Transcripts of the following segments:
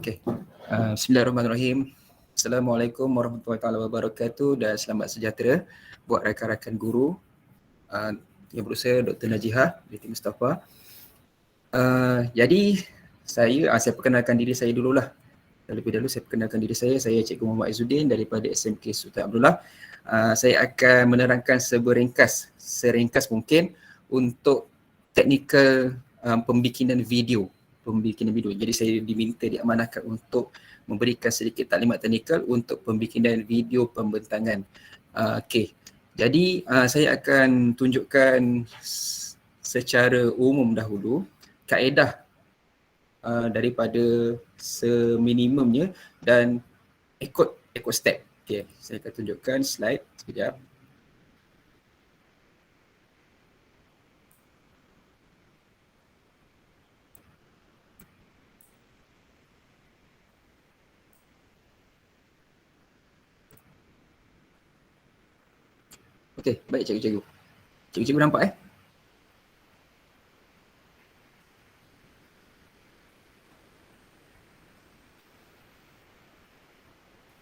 Okay. Bismillahirrahmanirrahim. Assalamualaikum warahmatullahi wabarakatuh dan selamat sejahtera buat rakan-rakan guru yang berusaha Dr. Najihah binti Mustafa. Jadi saya perkenalkan diri saya dululah. Terlebih dahulu saya perkenalkan diri saya Cikgu Muhammad Izzuddin daripada SMK Sultan Abdullah. Saya akan menerangkan seringkas mungkin untuk teknikal pembikinan video. Jadi saya diamanahkan untuk memberikan sedikit taklimat teknikal untuk pembikinan video pembentangan. Okey. Jadi saya akan tunjukkan secara umum dahulu kaedah daripada seminimumnya dan ikut step. Okey, saya akan tunjukkan slide sekejap. Okey, baik cikgu-cikgu. Cikgu-cikgu nampak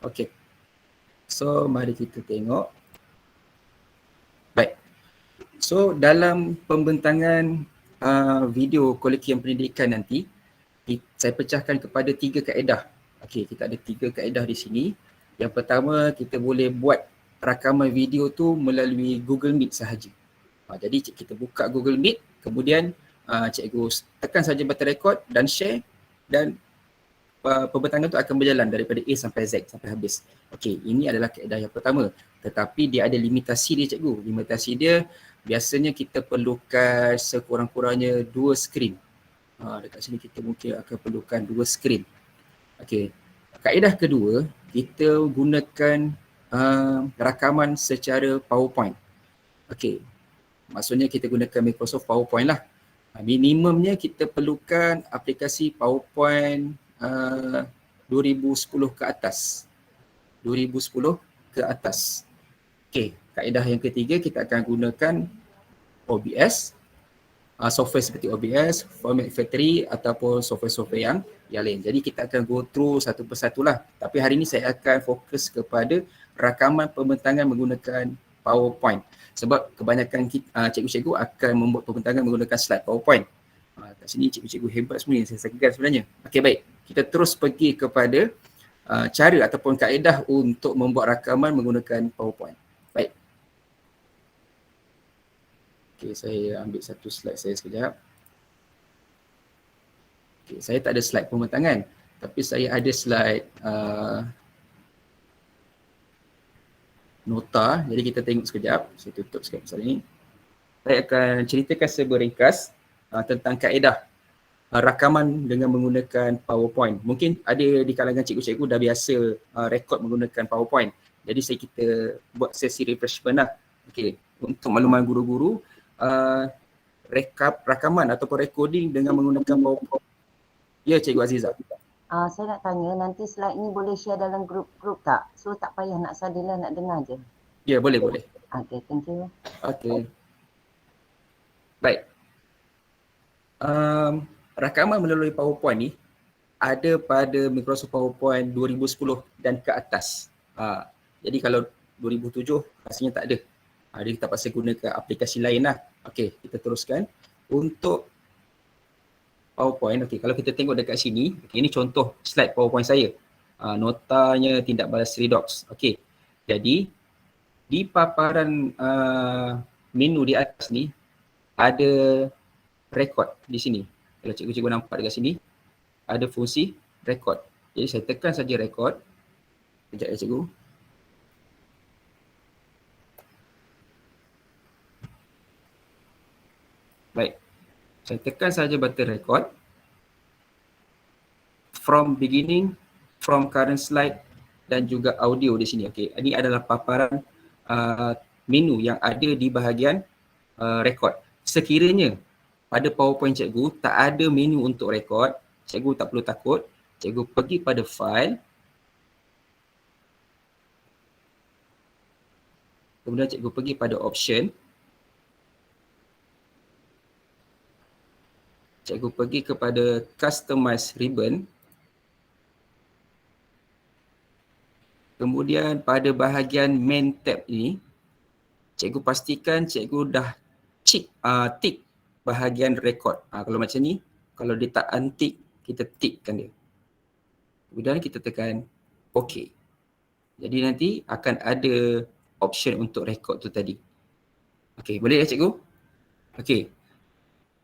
Okey. So, mari kita tengok. Baik. So, dalam pembentangan video kolegium pendidikan nanti, saya pecahkan kepada 3 kaedah. Okey, kita ada 3 kaedah di sini. Yang pertama, kita boleh buat rakaman video tu melalui Google Meet sahaja. Jadi kita buka Google Meet, kemudian cikgu tekan saja button record dan share dan pembentangan tu akan berjalan daripada A sampai Z sampai habis. Okey, ini adalah kaedah yang pertama. Tetapi dia ada limitasi dia cikgu. Limitasi dia biasanya kita perlukan sekurang-kurangnya 2 skrin. Dekat sini kita mungkin akan perlukan 2 skrin. Okey. Kaedah kedua, kita gunakan rakaman secara PowerPoint. Okey. Maksudnya kita gunakan Microsoft PowerPoint lah. Minimumnya kita perlukan aplikasi PowerPoint 2010 ke atas. 2010 ke atas. Okey, kaedah yang ketiga kita akan gunakan OBS, software seperti OBS, Format Factory ataupun software-software yang lain. Jadi kita akan go through satu persatu lah. Tapi hari ini saya akan fokus kepada rakaman pembentangan menggunakan PowerPoint. Sebab kebanyakan cikgu-cikgu akan membuat pembentangan menggunakan slide PowerPoint. Kat sini cikgu-cikgu hebat semua yang saya segar sebenarnya. Okey, baik. Kita terus pergi kepada cara ataupun kaedah untuk membuat rakaman menggunakan PowerPoint. Baik. Okey, saya ambil satu slide saya sekejap. Okey, saya tak ada slide pembentangan. Tapi saya ada slide nota. Jadi kita tengok sekejap. Saya tutup sekejap pasal ini. Saya akan ceritakan seberingkas tentang kaedah rakaman dengan menggunakan PowerPoint. Mungkin ada di kalangan cikgu-cikgu dah biasa rekod menggunakan PowerPoint. Jadi kita buat sesi refreshment lah. Okey, untuk makluman guru-guru, rakaman ataupun recording dengan menggunakan PowerPoint. Ya, Cikgu Azizah. Saya nak tanya, nanti slide ni boleh share dalam grup tak? So tak payah nak sadilah nak dengar je. Ya, boleh. Okey, thank you. Okey. Baik. Rakaman melalui PowerPoint ni ada pada Microsoft PowerPoint 2010 dan ke atas. Jadi kalau 2007 rasanya tak ada. Jadi kita pasal gunakan aplikasi lain lah. Okey, kita teruskan. Untuk PowerPoint, okey, kalau kita tengok dekat sini, ini contoh slide PowerPoint saya. Notanya tindak balas redox. Okey, jadi di paparan menu di atas ni ada record di sini. Kalau cikgu-cikgu nampak dekat sini, ada fungsi record. Jadi saya tekan saja record. Sekejap ya cikgu. Baik. Saya tekan saja button record. From beginning, from current slide dan juga audio di sini. Okey, ini adalah paparan menu yang ada di bahagian record. Sekiranya pada PowerPoint cikgu tak ada menu untuk record, cikgu tak perlu takut. Cikgu pergi pada file. Kemudian cikgu pergi pada option. Cikgu pergi kepada customize ribbon. Kemudian pada bahagian main tab ini, cikgu pastikan cikgu dah tick bahagian record. Kalau macam ni, kalau dia tak untick, kita tickkan dia. Kemudian kita tekan OK. Jadi nanti akan ada option untuk record tu tadi. Okey, boleh ya cikgu? Okey.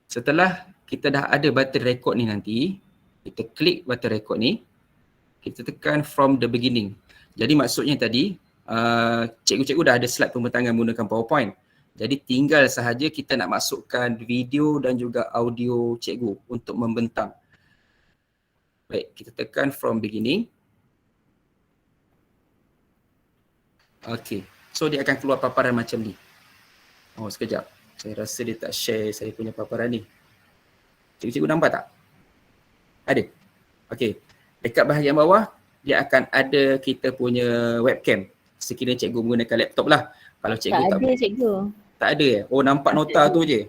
Setelah kita dah ada button record ni nanti, kita klik button record ni, kita tekan from the beginning. Jadi maksudnya tadi, cikgu-cikgu dah ada slide pembentangan menggunakan PowerPoint. Jadi tinggal sahaja kita nak masukkan video dan juga audio cikgu untuk membentang. Baik, kita tekan from beginning. Okey, so dia akan keluar paparan macam ni. Oh, sekejap. Saya rasa dia tak share saya punya paparan ni. Cikgu-cikgu nampak tak? Ada? Okey. Dekat bahagian bawah, dia akan ada kita punya webcam. Sekiranya cikgu menggunakan laptop lah. Kalau cikgu Tak ada cikgu. Tak ada ya? Oh, nampak nota tu je?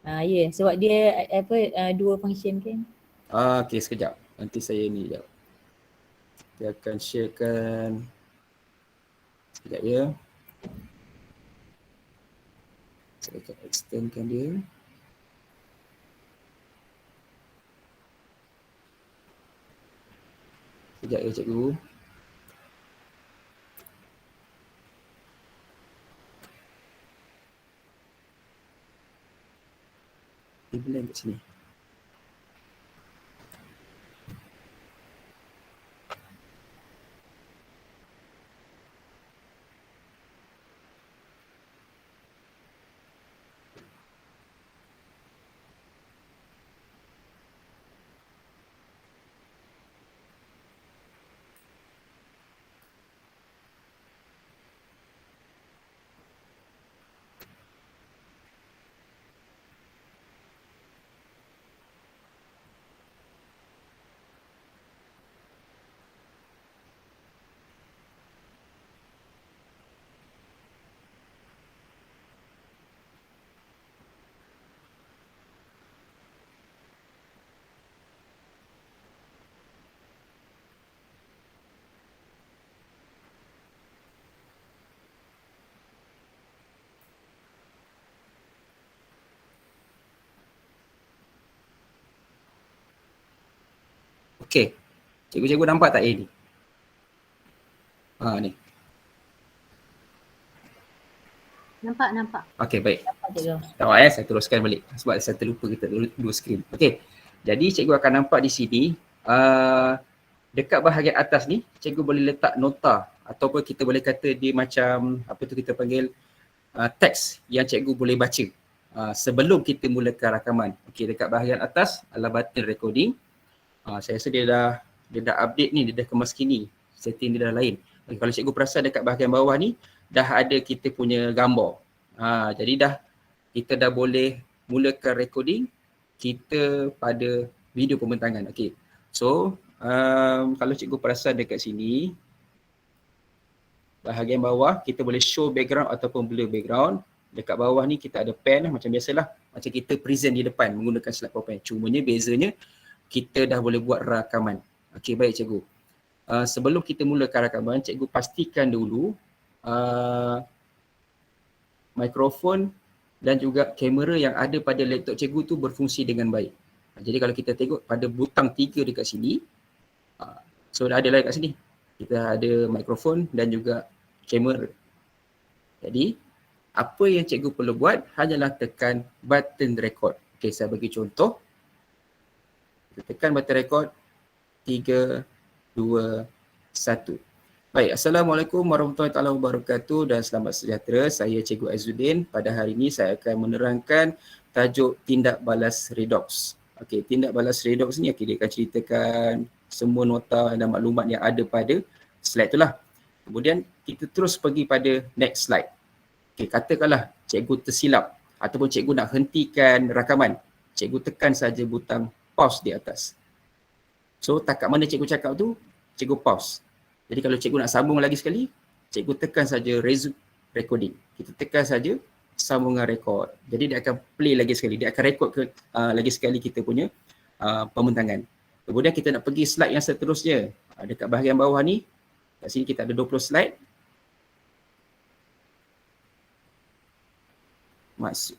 Ya, sebab dia dua function kan. Okey, sekejap. Nanti saya ni sekejap. Kita akan sharekan. Sekejap ya. Saya akan extendkan dia. Sekejap ya cikgu. Dia blank kat sini. Okey. Cikgu-cikgu nampak tak ni? Ni. Nampak. Okey, baik. Nampak cikgu. Tak apa saya teruskan balik sebab saya terlupa kita dua skrin. Okey. Jadi cikgu akan nampak di sini dekat bahagian atas ni cikgu boleh letak nota ataupun kita boleh kata dia macam apa tu kita panggil teks yang cikgu boleh baca sebelum kita mulakan rakaman. Okey, dekat bahagian atas adalah button recording. Saya rasa dia dah update ni, dia dah kemas kini. Setting dia dah lain. Okay, kalau cikgu perasan dekat bahagian bawah ni dah ada kita punya gambar. Jadi kita dah boleh mulakan recording kita pada video pembentangan. Okey. So, kalau cikgu perasan dekat sini bahagian bawah kita boleh show background ataupun blur background. Dekat bawah ni kita ada pen macam biasalah. Macam kita present di depan menggunakan slide PowerPoint. Cumanya bezanya kita dah boleh buat rakaman. Okey, baik cikgu. Sebelum kita mulakan rakaman, cikgu pastikan dulu mikrofon dan juga kamera yang ada pada laptop cikgu tu berfungsi dengan baik. Jadi kalau kita tengok pada butang 3 dekat sini, so dah ada lah dekat sini. Kita ada mikrofon dan juga kamera. Jadi apa yang cikgu perlu buat hanyalah tekan button record. Okey, saya bagi contoh. Kita tekan button record. 3, 2, 1. Baik, Assalamualaikum warahmatullahi wabarakatuh dan selamat sejahtera. Saya Cikgu Azuddin. Pada hari ini saya akan menerangkan tajuk tindak balas redox. Okey, tindak balas redox ni dia akan ceritakan semua nota dan maklumat yang ada pada slide itulah. Kemudian kita terus pergi pada next slide. Okey, katakanlah cikgu tersilap ataupun cikgu nak hentikan rakaman. Cikgu tekan saja butang pause di atas. So takat mana cikgu cakap tu, cikgu pause. Jadi kalau cikgu nak sambung lagi sekali, cikgu tekan saja resume recording. Kita tekan saja sambungan record. Jadi dia akan play lagi sekali. Dia akan record lagi sekali kita punya pembentangan. Kemudian kita nak pergi slide yang seterusnya. Dekat bahagian bawah ni, Kat sini kita ada 20 slide.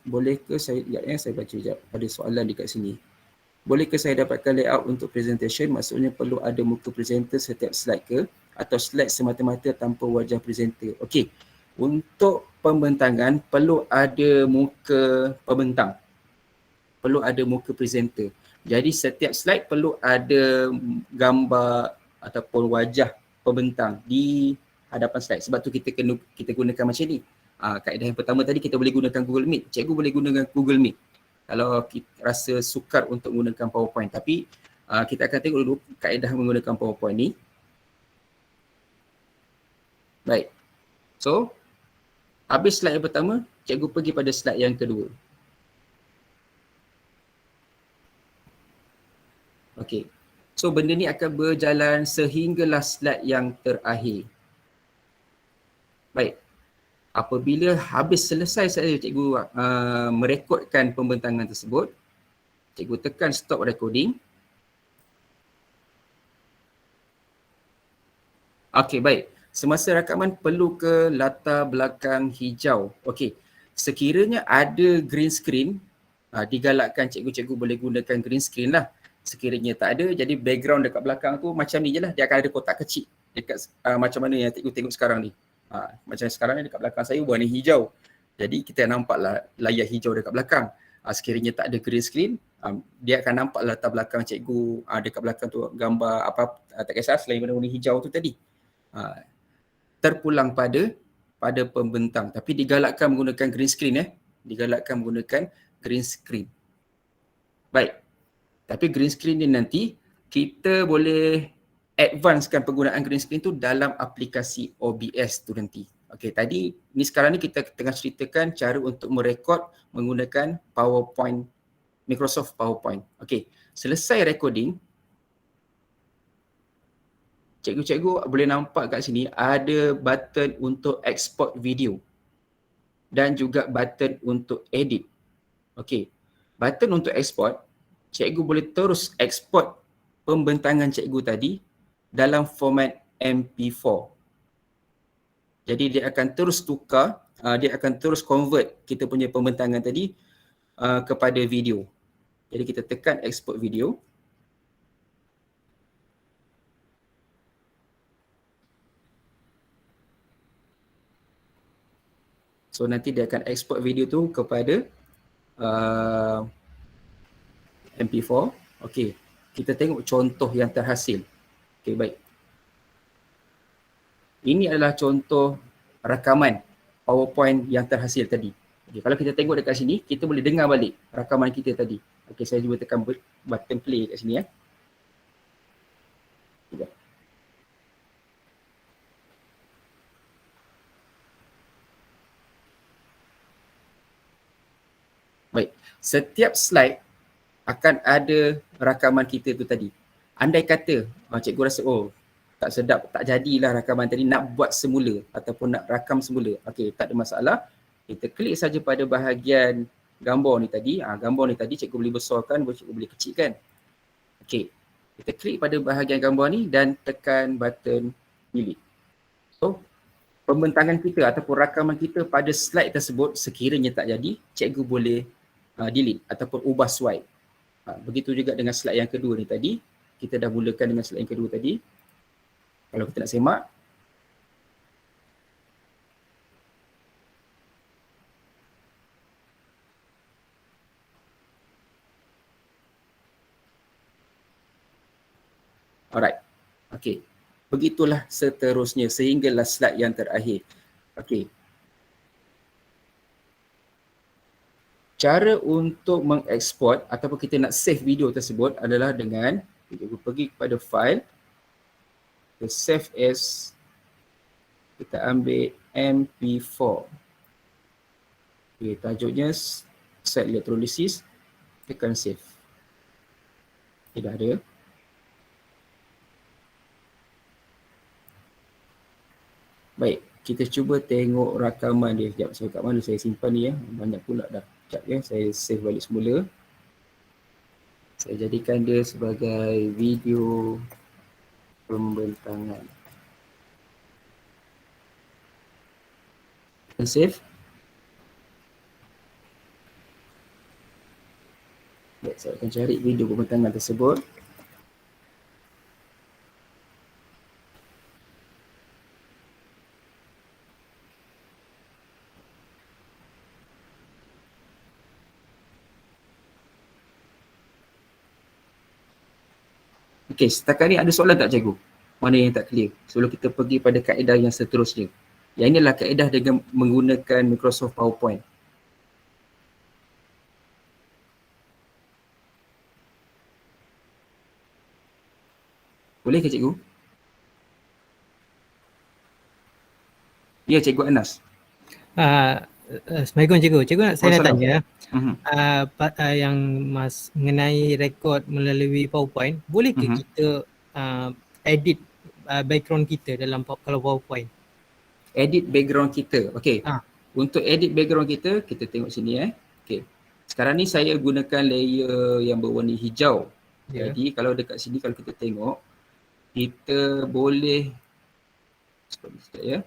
Bolehkah saya, saya baca sekejap. Ada soalan dekat sini. Bolehkah saya dapatkan layout untuk presentation? Maksudnya perlu ada muka presenter setiap slide ke? Atau slide semata-mata tanpa wajah presenter? Okey. Untuk pembentangan perlu ada muka pembentang. Perlu ada muka presenter. Jadi setiap slide perlu ada gambar ataupun wajah pembentang di hadapan slide. Sebab tu kita gunakan macam ni. Kaedah yang pertama tadi kita boleh gunakan Google Meet. Cikgu boleh gunakan Google Meet kalau kita rasa sukar untuk menggunakan PowerPoint. Tapi kita akan tengok dulu kaedah menggunakan PowerPoint ni. Baik. So, habis slide yang pertama, cikgu pergi pada slide yang kedua. Okey. So, benda ni akan berjalan sehinggalah slide yang terakhir. Baik. Apabila habis selesai saya cikgu merekodkan pembentangan tersebut, cikgu tekan stop recording. Okey, baik. Semasa rakaman perlu ke latar belakang hijau. Okey. Sekiranya ada green screen, digalakkan cikgu-cikgu boleh gunakan green screen lah. Sekiranya tak ada, jadi background dekat belakang tu macam ni je lah. Dia akan ada kotak kecil dekat macam mana yang cikgu tengok sekarang ni. Macam sekarang ni dekat belakang saya warna hijau. Jadi kita nampaklah layar hijau dekat belakang. Sekiranya tak ada green screen, dia akan nampak latar belakang cikgu dekat belakang tu gambar apa tak kisah selain warna hijau tu tadi. Terpulang pada pembentang. Tapi digalakkan menggunakan green screen Digalakkan menggunakan green screen. Baik. Tapi green screen ni nanti kita boleh advancekan penggunaan green screen tu dalam aplikasi OBS tu nanti. Okey, tadi ni sekarang ni kita tengah ceritakan cara untuk merekod menggunakan PowerPoint, Microsoft PowerPoint. Okey, selesai recording, cikgu-cikgu boleh nampak kat sini ada button untuk export video dan juga button untuk edit. Okey, button untuk export, cikgu boleh terus export pembentangan cikgu tadi dalam format MP4. Jadi dia akan terus tukar, dia akan terus convert kita punya pembentangan tadi kepada video. Jadi kita tekan export video. So nanti dia akan export video tu kepada MP4. Okey, kita tengok contoh yang terhasil. Okey, baik. Ini adalah contoh rakaman PowerPoint yang terhasil tadi. Okay, kalau kita tengok dekat sini, kita boleh dengar balik rakaman kita tadi. Okey, saya cuba tekan button play kat sini . Baik, setiap slide akan ada rakaman kita tu tadi. Andai kata cikgu rasa tak sedap, tak jadilah rakaman tadi, nak buat semula ataupun nak rakam semula. Okey, tak ada masalah. Kita klik saja pada bahagian gambar ni tadi. Gambar ni tadi cikgu boleh besarkan, cikgu boleh kecilkan. Okey, kita klik pada bahagian gambar ni dan tekan button delete. So, pembentangan kita ataupun rakaman kita pada slide tersebut sekiranya tak jadi, cikgu boleh delete ataupun ubah slide. Begitu juga dengan slide yang kedua ni tadi. Kita dah mulakan dengan slide yang kedua tadi. Kalau kita nak semak. Alright. Okey. Begitulah seterusnya sehinggalah slide yang terakhir. Okey. Cara untuk mengeksport ataupun kita nak save video tersebut adalah dengan kita pergi kepada file, kita save as, kita ambil MP4. Okay, tajuknya set electrolysis, tekan save. Okay, dah ada. Baik, kita cuba tengok rakaman dia. Sekejap, saya kat mana saya simpan ni . Banyak pula dah. Sekejap saya save balik semula. Saya jadikan dia sebagai video pembentangan. Dan save. Baik, saya akan cari video pembentanan tersebut. Okey, setakat ni ada soalan tak cikgu? Mana yang tak clear? Sebelum kita pergi pada kaedah yang seterusnya. Yang inilah kaedah dengan menggunakan Microsoft PowerPoint. Boleh ke cikgu? Ya, cikgu Anas. Assalamualaikum cikgu. Cikgu saya nak Waalaikumsalam. tanya Mhm. yang mengenai rekod melalui PowerPoint, boleh ke Mhm. kita edit background kita dalam kalau PowerPoint? Edit background kita. Okey. Ah. Untuk edit background kita, kita tengok sini Okey. Sekarang ni saya gunakan layer yang berwarna hijau. Ya. Jadi kalau dekat sini kalau kita tengok, kita boleh sekejap ya.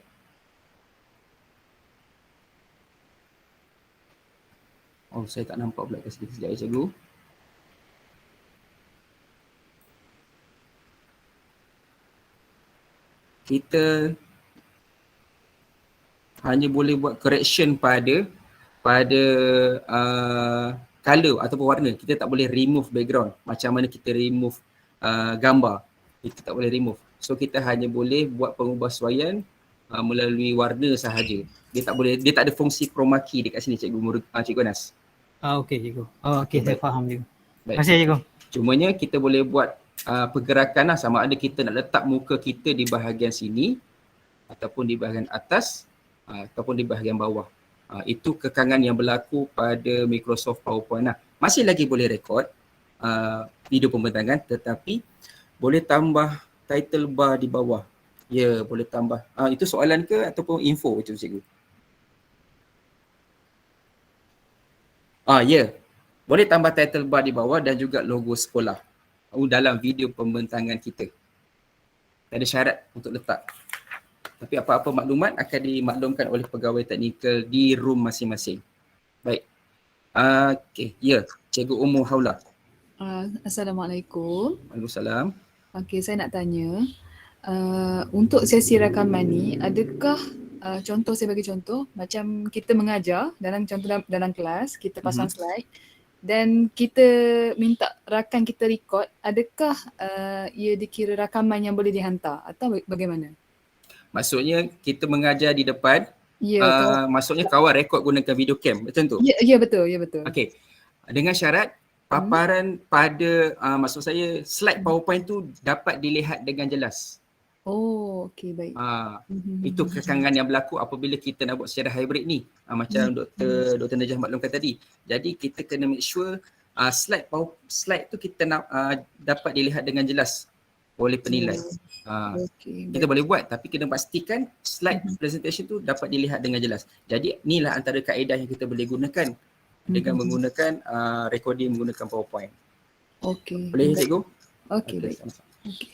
Oh, saya tak nampak pula kat sini. Sekejap ya cikgu. Kita hanya boleh buat correction pada color ataupun warna. Kita tak boleh remove background. Macam mana kita remove gambar. Kita tak boleh remove. So kita hanya boleh buat pengubahsuaian melalui warna sahaja. Dia tak ada fungsi chroma key dekat sini cikgu Anas. Okey cikgu. Okey, saya baik. faham cikgu. Baik. Terima kasih cikgu. Cumanya kita boleh buat pergerakan lah, sama ada kita nak letak muka kita di bahagian sini ataupun di bahagian atas ataupun di bahagian bawah. Itu kekangan yang berlaku pada Microsoft PowerPoint lah. Masih lagi boleh rekod video pembentangan, tetapi boleh tambah title bar di bawah. Ya, boleh tambah. Itu soalan ke ataupun info macam cikgu? Ya. Boleh tambah title bar di bawah dan juga logo sekolah dalam video pembentangan kita. Tak ada syarat untuk letak. Tapi apa-apa maklumat akan dimaklumkan oleh pegawai teknikal di room masing-masing. Baik. Okey, ya. Cikgu Ummu Haula. Assalamualaikum. Waalaikumsalam. Okey, saya nak tanya, untuk sesi rakaman ni, adakah contoh, saya bagi contoh, macam kita mengajar dalam dalam kelas, kita pasang slide dan kita minta rakan kita record, adakah ia dikira rakaman yang boleh dihantar atau bagaimana? Maksudnya kita mengajar di depan, Ya, maksudnya kawan rekod gunakan video cam, macam tu? ya betul, ya betul. Okey. Dengan syarat paparan pada maksud saya slide PowerPoint tu dapat dilihat dengan jelas. Oh, okey, baik. Itu kekangan yang berlaku apabila kita nak buat secara hybrid ni. Macam Dr. Najah maklumkan tadi. Jadi kita kena make sure slide tu kita nak dapat dilihat dengan jelas oleh penilai. Okay, kita boleh buat tapi kena pastikan slide presentation tu dapat dilihat dengan jelas. Jadi inilah antara kaedah yang kita boleh gunakan dengan menggunakan recording menggunakan PowerPoint. Okey. Boleh cikgu? Okey, baik. sama-sama. Okey.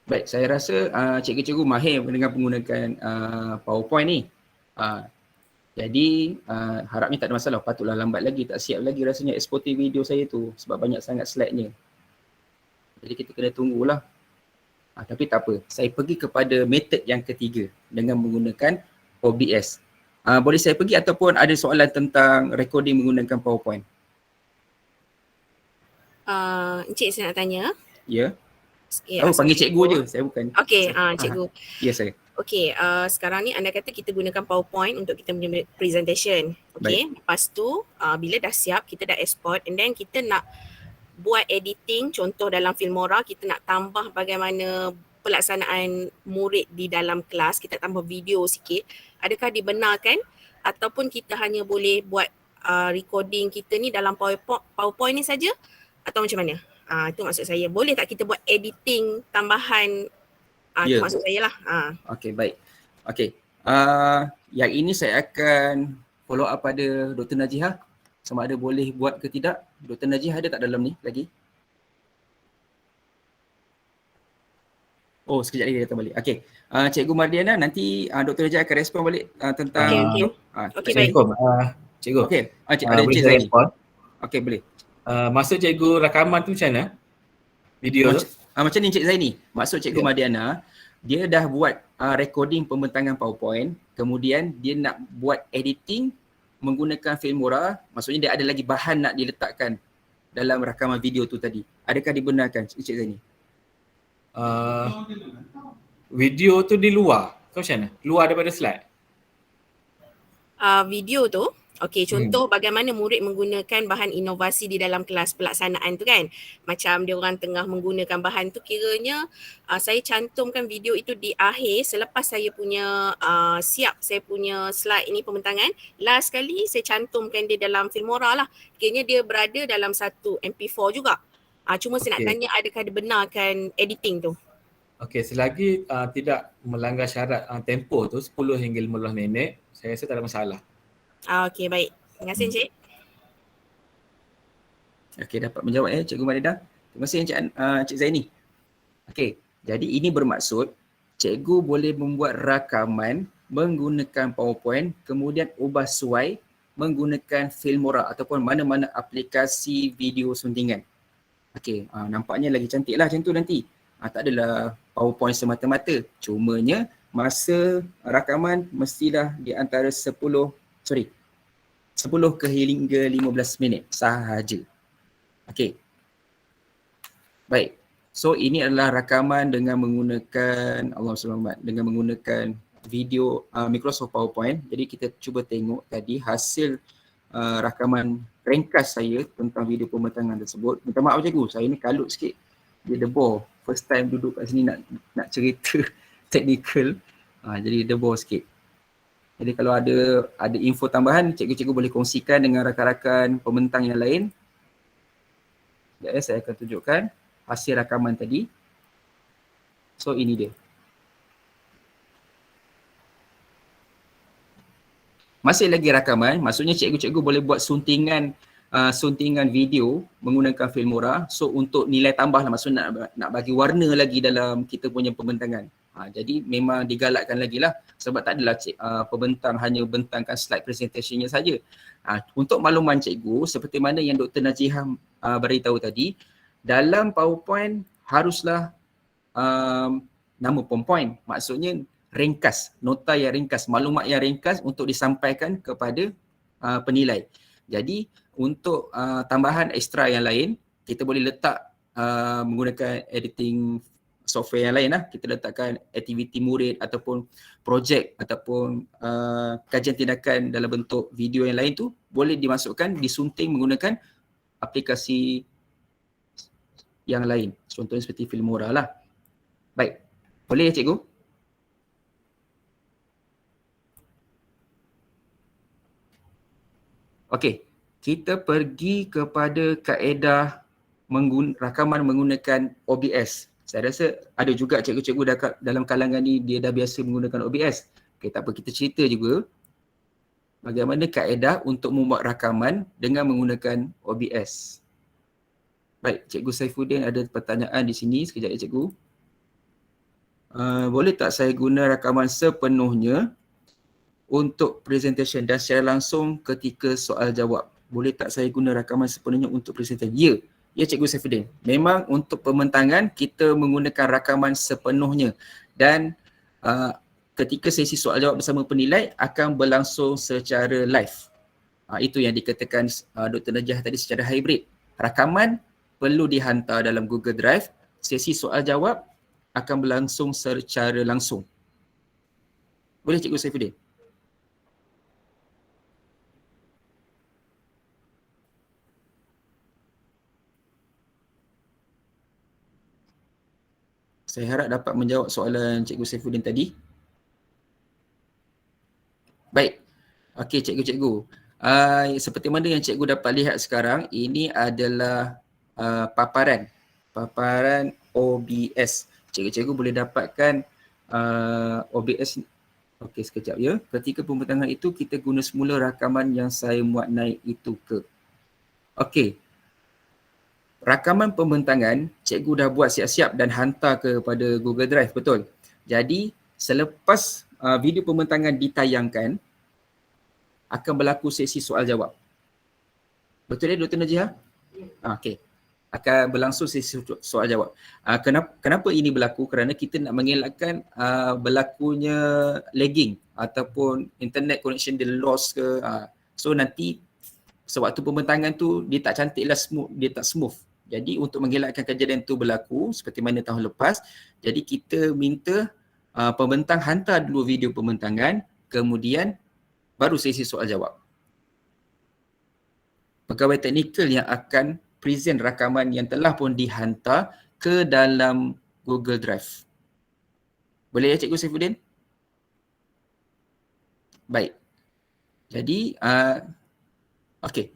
Baik, saya rasa cikgu-cikgu mahir dengan menggunakan PowerPoint ni. Jadi harapnya tak ada masalah. Patutlah lambat lagi, tak siap lagi rasanya exporting video saya tu sebab banyak sangat slide-nya. Jadi kita kena tunggulah. Tapi tak apa, saya pergi kepada metod yang ketiga dengan menggunakan OBS. Boleh saya pergi ataupun ada soalan tentang recording menggunakan PowerPoint? Encik saya nak tanya. Ya. Assalamualaikum. Panggil cikgu je, saya bukan. Okey, cikgu. Ya saya. Okey, sekarang ni anda kata kita gunakan PowerPoint untuk kita punya presentation. Okey, lepas tu bila dah siap, kita dah export and then kita nak buat editing, contoh dalam Filmora kita nak tambah bagaimana pelaksanaan murid di dalam kelas, kita tambah video sikit. Adakah dibenarkan ataupun kita hanya boleh buat recording kita ni dalam PowerPoint ni saja atau macam mana? Itu maksud saya. Boleh tak kita buat editing tambahan? Itu maksud saya lah. Okey, baik. Okey. Yang ini saya akan follow up pada Dr. Najihah. Sama ada boleh buat ke tidak. Dr. Najihah ada tak dalam ni lagi? Oh, sekejap lagi dia datang balik. Okey. Cikgu Mardiana, nanti Dr. Ejah akan respon balik tentang Okey, Ah, okey. tu. Okey, baik. Assalamualaikum. Cikgu, Okey. Ada boleh Encik saya Zaini. respon? Okey, boleh. Maksud cikgu rakaman tu macam mana? Video tu? Macam ni Encik Zaini. Maksud Cikgu Ya. Mardiana, dia dah buat recording pembentangan PowerPoint, kemudian dia nak buat editing menggunakan Filmora, maksudnya dia ada lagi bahan nak diletakkan dalam rakaman video tu tadi. Adakah dibenarkan Encik Zaini? Video tu di luar ke macam mana? Luar daripada slide? Video tu, okey, contoh bagaimana murid menggunakan bahan inovasi di dalam kelas pelaksanaan tu kan. Macam dia orang tengah menggunakan bahan tu, kiranya saya cantumkan video itu di akhir selepas saya punya siap saya punya slide ini pembentangan. Last kali saya cantumkan dia dalam Filmora lah. Kiranya dia berada dalam satu MP4 juga. Cuma saya nak Okey. tanya adakah dibenarkan editing tu? Okey, selagi tidak melanggar syarat tempoh tu 10 hingga 15 minit, saya rasa tak ada masalah. Okey, baik. Terima kasih Encik. Okey, dapat menjawab Cikgu Marida. Terima kasih Encik Zaini. Okey, jadi ini bermaksud cikgu boleh membuat rakaman menggunakan PowerPoint, kemudian ubah suai menggunakan Filmora ataupun mana-mana aplikasi video suntingan. Okey, nampaknya lagi cantik lah macam tu nanti. Tak adalah PowerPoint semata-mata. Cumanya masa rakaman mestilah di antara 10 ke hingga 15 minit sahaja. Okey. Baik. So ini adalah rakaman dengan menggunakan dengan menggunakan video Microsoft PowerPoint. Jadi kita cuba tengok tadi hasil rakaman ringkas saya tentang video pembentangan tersebut. Minta maaf cikgu, saya ni kalut sikit. Dia debor. First time duduk kat sini nak cerita technical. Jadi debor sikit. Jadi kalau ada info tambahan, cikgu-cikgu boleh kongsikan dengan rakan-rakan pembentang yang lain. Sekejap saya akan tunjukkan hasil rakaman tadi. So ini dia. Masih lagi rakaman, maksudnya cikgu-cikgu boleh buat suntingan video menggunakan Filmora. So untuk nilai tambah lah, maksudnya nak bagi warna lagi dalam kita punya pembentangan. Jadi memang digalakkan lagi lah sebab tak adalah pembentang hanya bentangkan slide presentationnya saja. Untuk makluman cikgu, seperti mana yang Dr. Najihah beritahu tadi, dalam PowerPoint haruslah nama PowerPoint, maksudnya ringkas, nota yang ringkas, maklumat yang ringkas untuk disampaikan kepada penilai. Jadi untuk tambahan ekstra yang lain, kita boleh letak menggunakan editing software yang lain lah. Kita letakkan aktiviti murid ataupun projek ataupun kajian tindakan dalam bentuk video yang lain tu boleh dimasukkan, disunting menggunakan aplikasi yang lain. Contohnya seperti Filmora lah. Baik, boleh ya cikgu? Okey, kita pergi kepada kaedah rakaman menggunakan OBS. Saya rasa ada juga cikgu-cikgu dalam kalangan ni dia dah biasa menggunakan OBS. Okey, tak apa, kita cerita juga bagaimana kaedah untuk membuat rakaman dengan menggunakan OBS. Baik, Cikgu Saifuddin ada pertanyaan di sini. Sekejap ya cikgu. Boleh tak saya guna rakaman sepenuhnya untuk presentation dan secara langsung ketika soal jawab? Boleh tak saya guna rakaman sepenuhnya untuk presentation? Ya Cikgu Saifuddin. Memang untuk pembentangan kita menggunakan rakaman sepenuhnya dan ketika sesi soal jawab bersama penilai akan berlangsung secara live. Itu yang dikatakan Dr. Najah tadi secara hybrid. Rakaman perlu dihantar dalam Google Drive, sesi soal jawab akan berlangsung secara langsung. Boleh Cikgu Saifuddin? Saya harap dapat menjawab soalan Cikgu Saifuddin tadi. Baik. Okey cikgu-cikgu. Seperti mana yang cikgu dapat lihat sekarang, ini adalah paparan OBS. Cikgu-cikgu boleh dapatkan OBS. Okey, sekejap ya. Ketika pembentangan itu kita guna semula rakaman yang saya muat naik itu ke. Okey. rakaman pembentangan cikgu dah buat siap-siap dan hantar kepada Google Drive, betul? Jadi selepas video pembentangan ditayangkan, akan berlaku sesi soal jawab. Betul ya Dr. Najiha? Okey. Akan berlangsung sesi soal jawab. Kenapa ini berlaku? Kerana kita nak mengelakkan berlakunya lagging ataupun internet connection dia lost ke. So nanti sewaktu pembentangan tu dia tak cantik lah, dia tak smooth. Jadi untuk mengelakkan kejadian tu berlaku seperti mana tahun lepas, jadi kita minta pembentang hantar dulu video pembentangan, kemudian baru sesi soal jawab. Pegawai teknikal yang akan present rakaman yang telah pun dihantar ke dalam Google Drive. Boleh ya Cikgu Saifuddin? Baik. Jadi, okey.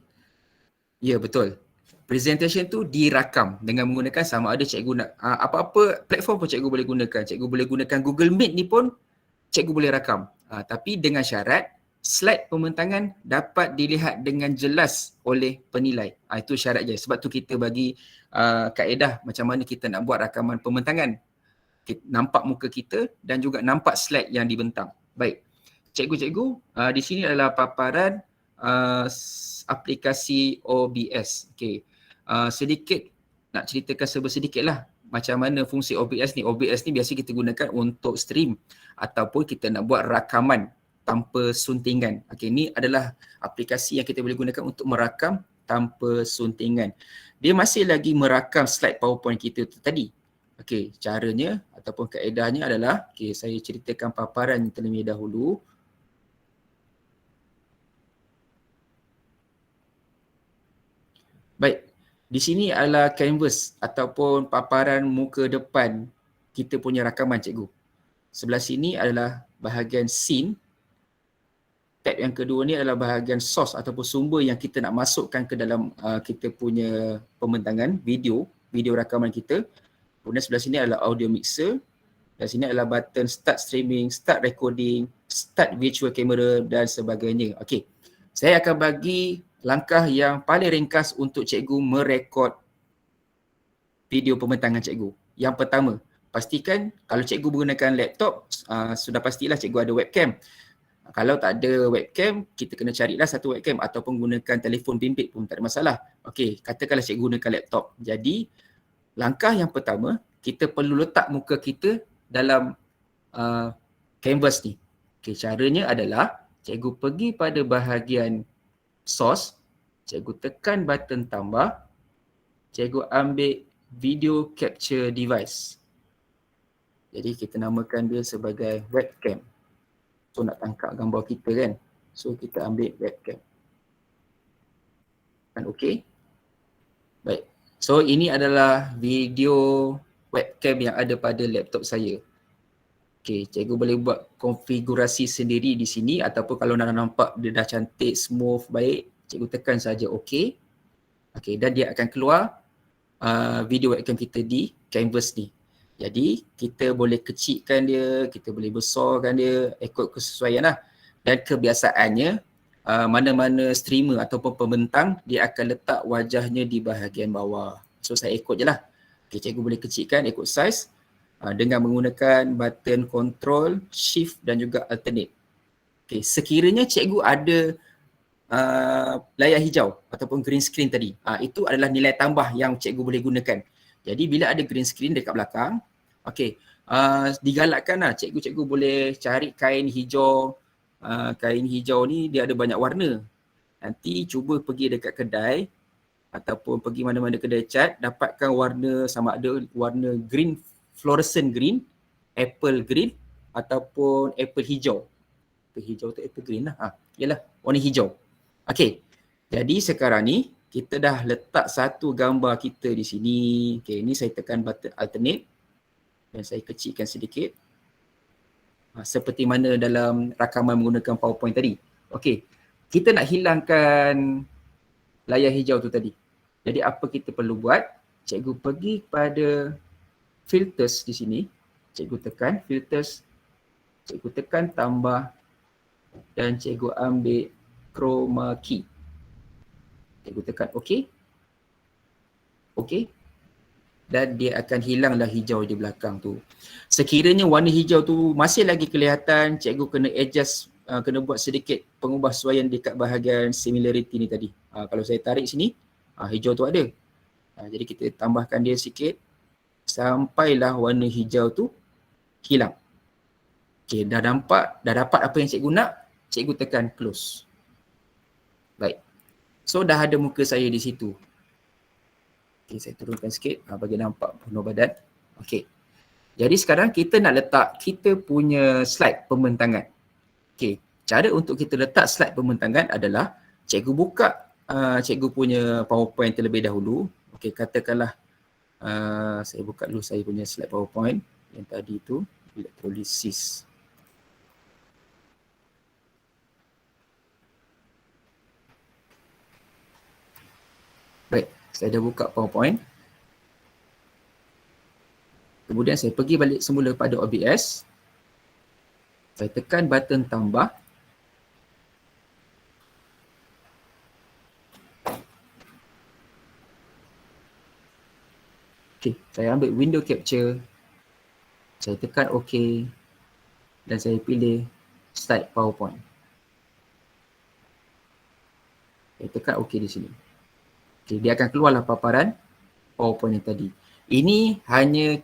Ya, betul. Presentation tu dirakam dengan menggunakan sama ada cikgu nak, apa-apa platform pun cikgu boleh gunakan. Cikgu boleh gunakan Google Meet ni pun cikgu boleh rakam. Tapi dengan syarat, slide pembentangan dapat dilihat dengan jelas oleh penilai. Itu syarat je. Sebab tu kita bagi kaedah macam mana kita nak buat rakaman pembentangan. Nampak muka kita dan juga nampak slide yang dibentang. Baik. Cikgu-cikgu, di sini adalah paparan aplikasi OBS. Okey. Sedikit nak ceritakan sedikit lah macam mana fungsi OBS ni. OBS ni biasa kita gunakan untuk stream ataupun kita nak buat rakaman tanpa suntingan. Okey, ini adalah aplikasi yang kita boleh gunakan untuk merakam tanpa suntingan. Dia masih lagi merakam slide PowerPoint kita tu tadi. Okey, caranya ataupun kaedahnya adalah, okey, saya ceritakan paparan terlebih dahulu. Baik, di sini adalah canvas ataupun paparan muka depan kita punya rakaman cikgu. Sebelah sini adalah bahagian scene. Tab yang kedua ni adalah bahagian source ataupun sumber yang kita nak masukkan ke dalam kita punya pembentangan video rakaman kita. Kemudian sebelah sini adalah audio mixer. Dan sini adalah button start streaming, start recording, start virtual camera dan sebagainya. Okey. Saya akan bagi langkah yang paling ringkas untuk cikgu merekod video pembentangan cikgu. Yang pertama, pastikan kalau cikgu menggunakan laptop, sudah pastilah cikgu ada webcam. Kalau tak ada webcam, kita kena carilah satu webcam ataupun gunakan telefon bimbit pun tak ada masalah. Okey, katakanlah cikgu gunakan laptop. Jadi, langkah yang pertama, kita perlu letak muka kita dalam canvas ni. Okey, caranya adalah cikgu pergi pada bahagian source, cikgu tekan button tambah, cikgu ambil video capture device. Jadi, kita namakan dia sebagai webcam. So nak tangkap gambar kita kan. So kita ambil webcam. Kan okey? Baik. So ini adalah video webcam yang ada pada laptop saya. Okey, cikgu boleh buat konfigurasi sendiri di sini ataupun kalau nak nampak dia dah cantik, smooth, baik, cikgu tekan saja okey. Okey, dan dia akan keluar video webcam kita di canvas ni. Jadi kita boleh kecilkan dia, kita boleh besarkan dia ikut kesesuaian lah. Dan kebiasaannya mana-mana streamer ataupun pembentang dia akan letak wajahnya di bahagian bawah. So saya ikut je lah. Okay, cikgu boleh kecilkan ikut size dengan menggunakan button control, shift dan juga alternate. Okay, sekiranya cikgu ada layar hijau ataupun green screen tadi, itu adalah nilai tambah yang cikgu boleh gunakan. Jadi bila ada green screen dekat belakang, okey, digalakkan lah cikgu-cikgu boleh cari kain hijau. Kain hijau ni dia ada banyak warna. Nanti cuba pergi dekat kedai ataupun pergi mana-mana kedai cat, dapatkan warna sama ada warna green, fluorescent green, apple green ataupun apple hijau. Apple hijau tu apple green lah. Yalah, warna hijau. Okey, jadi sekarang ni kita dah letak satu gambar kita di sini. Okey, ini saya tekan button alternate dan saya kecilkan sedikit. Seperti mana dalam rakaman menggunakan PowerPoint tadi. Okey, kita nak hilangkan layar hijau tu tadi. Jadi apa kita perlu buat? Cikgu pergi pada filters di sini. Cikgu tekan filters. Cikgu tekan tambah dan cikgu ambil chroma key. Cikgu tekan OK. Okey. Dan dia akan hilanglah hijau di belakang tu. Sekiranya warna hijau tu masih lagi kelihatan, cikgu kena adjust, kena buat sedikit pengubahsuaian dekat bahagian similarity ni tadi. Kalau saya tarik sini, hijau tu ada. Jadi kita tambahkan dia sikit sampailah warna hijau tu hilang. Okey, dah dapat apa yang cikgu nak, cikgu tekan close. Baik. So dah ada muka saya di situ. Okey, saya turunkan sikit bagi nampak penuh badan. Okey. Jadi sekarang kita nak letak kita punya slide pembentangan. Okey, cara untuk kita letak slide pembentangan adalah cikgu buka cikgu punya PowerPoint terlebih dahulu. Okey, katakanlah saya buka dulu saya punya slide PowerPoint yang tadi tu, elektrolisis. Baik, saya dah buka PowerPoint. Kemudian saya pergi balik semula pada OBS. Saya tekan button tambah. Okey, saya ambil window capture. Saya tekan OK. Dan saya pilih start PowerPoint. Saya tekan OK di sini. Okay, dia akan keluarlah paparan PowerPoint yang tadi. Ini hanya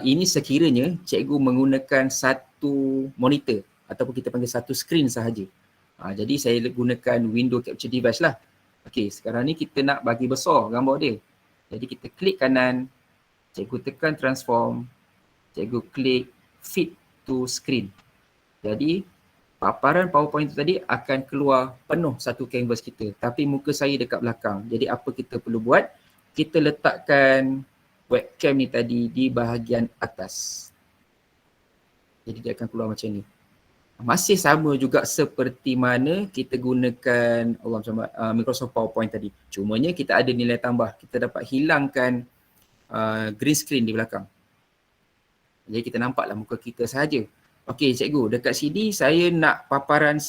ini sekiranya cikgu menggunakan satu monitor ataupun kita panggil satu screen sahaja. Jadi saya gunakan window capture device lah. Okey, sekarang ni kita nak bagi besar gambar dia. Jadi kita klik kanan, cikgu tekan transform, cikgu klik fit to screen. Jadi paparan PowerPoint itu tadi akan keluar penuh satu canvas kita. Tapi muka saya dekat belakang. Jadi apa kita perlu buat? Kita letakkan webcam ni tadi di bahagian atas. Jadi dia akan keluar macam ni. Masih sama juga seperti mana kita gunakan Microsoft PowerPoint tadi. Cumanya kita ada nilai tambah. Kita dapat hilangkan green screen di belakang. Jadi kita nampaklah muka kita sahaja. Okey cikgu, dekat sini saya nak paparan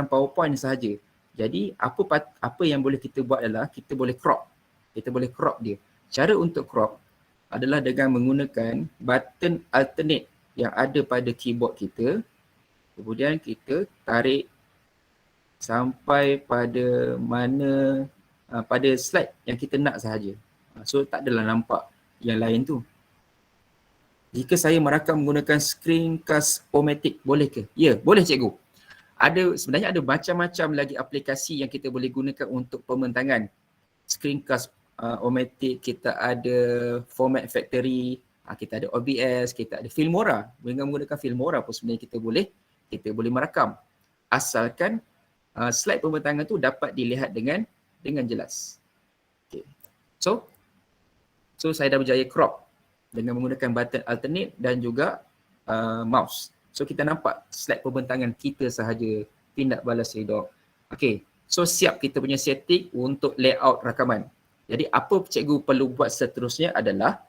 PowerPoint sahaja. Jadi apa yang boleh kita buat adalah kita boleh crop. Kita boleh crop dia. Cara untuk crop adalah dengan menggunakan button alternate yang ada pada keyboard kita. Kemudian kita tarik sampai pada mana pada slide yang kita nak sahaja. So tak adalah nampak yang lain tu. Jika saya merakam menggunakan Screencast-O-Matic, boleh ke? Ya, boleh cikgu. Sebenarnya ada macam-macam lagi aplikasi yang kita boleh gunakan untuk pembentangan. Screencast-O-Matic, kita ada Format Factory, kita ada OBS, kita ada Filmora. Dengan menggunakan Filmora pun sebenarnya kita boleh merakam. Asalkan slide pembentangan tu dapat dilihat dengan jelas. Okay. So saya dah berjaya crop dengan menggunakan button alternate dan juga mouse. So kita nampak slide pembentangan kita sahaja, tindak balas redok. Okey, so siap kita punya setting untuk layout rakaman. Jadi apa cikgu perlu buat seterusnya adalah,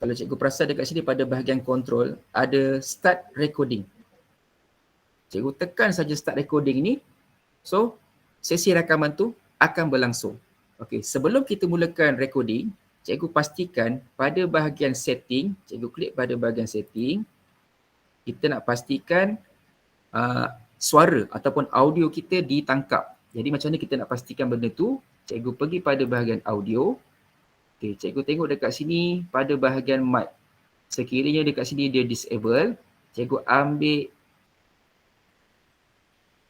kalau cikgu perasan dekat sini pada bahagian control ada start recording. Cikgu tekan saja start recording ni. So sesi rakaman tu akan berlangsung. Okey, sebelum kita mulakan recording, cikgu pastikan pada bahagian setting, cikgu klik pada bahagian setting, kita nak pastikan suara ataupun audio kita ditangkap. Jadi macam mana kita nak pastikan benda tu? Cikgu pergi pada bahagian audio. Okey, cikgu tengok dekat sini pada bahagian mic. Sekiranya dekat sini dia disable, cikgu ambil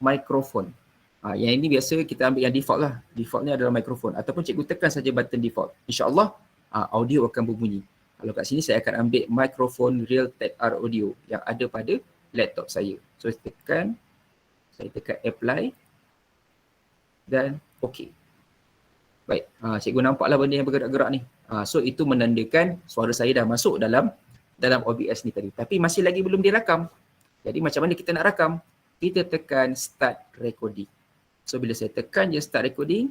mikrofon. Yang ini biasa kita ambil yang default lah. Defaultnya adalah mikrofon. Ataupun cikgu tekan saja button default. InsyaAllah audio akan berbunyi. Kalau kat sini saya akan ambil mikrofon Realtek R Audio yang ada pada laptop saya. So saya tekan apply dan OK. Baik, cikgu nampaklah benda yang bergerak-gerak ni. So itu menandakan suara saya dah masuk dalam OBS ni tadi. Tapi masih lagi belum dirakam. Jadi macam mana kita nak rakam? Kita tekan start recording. So bila saya tekan je start recording,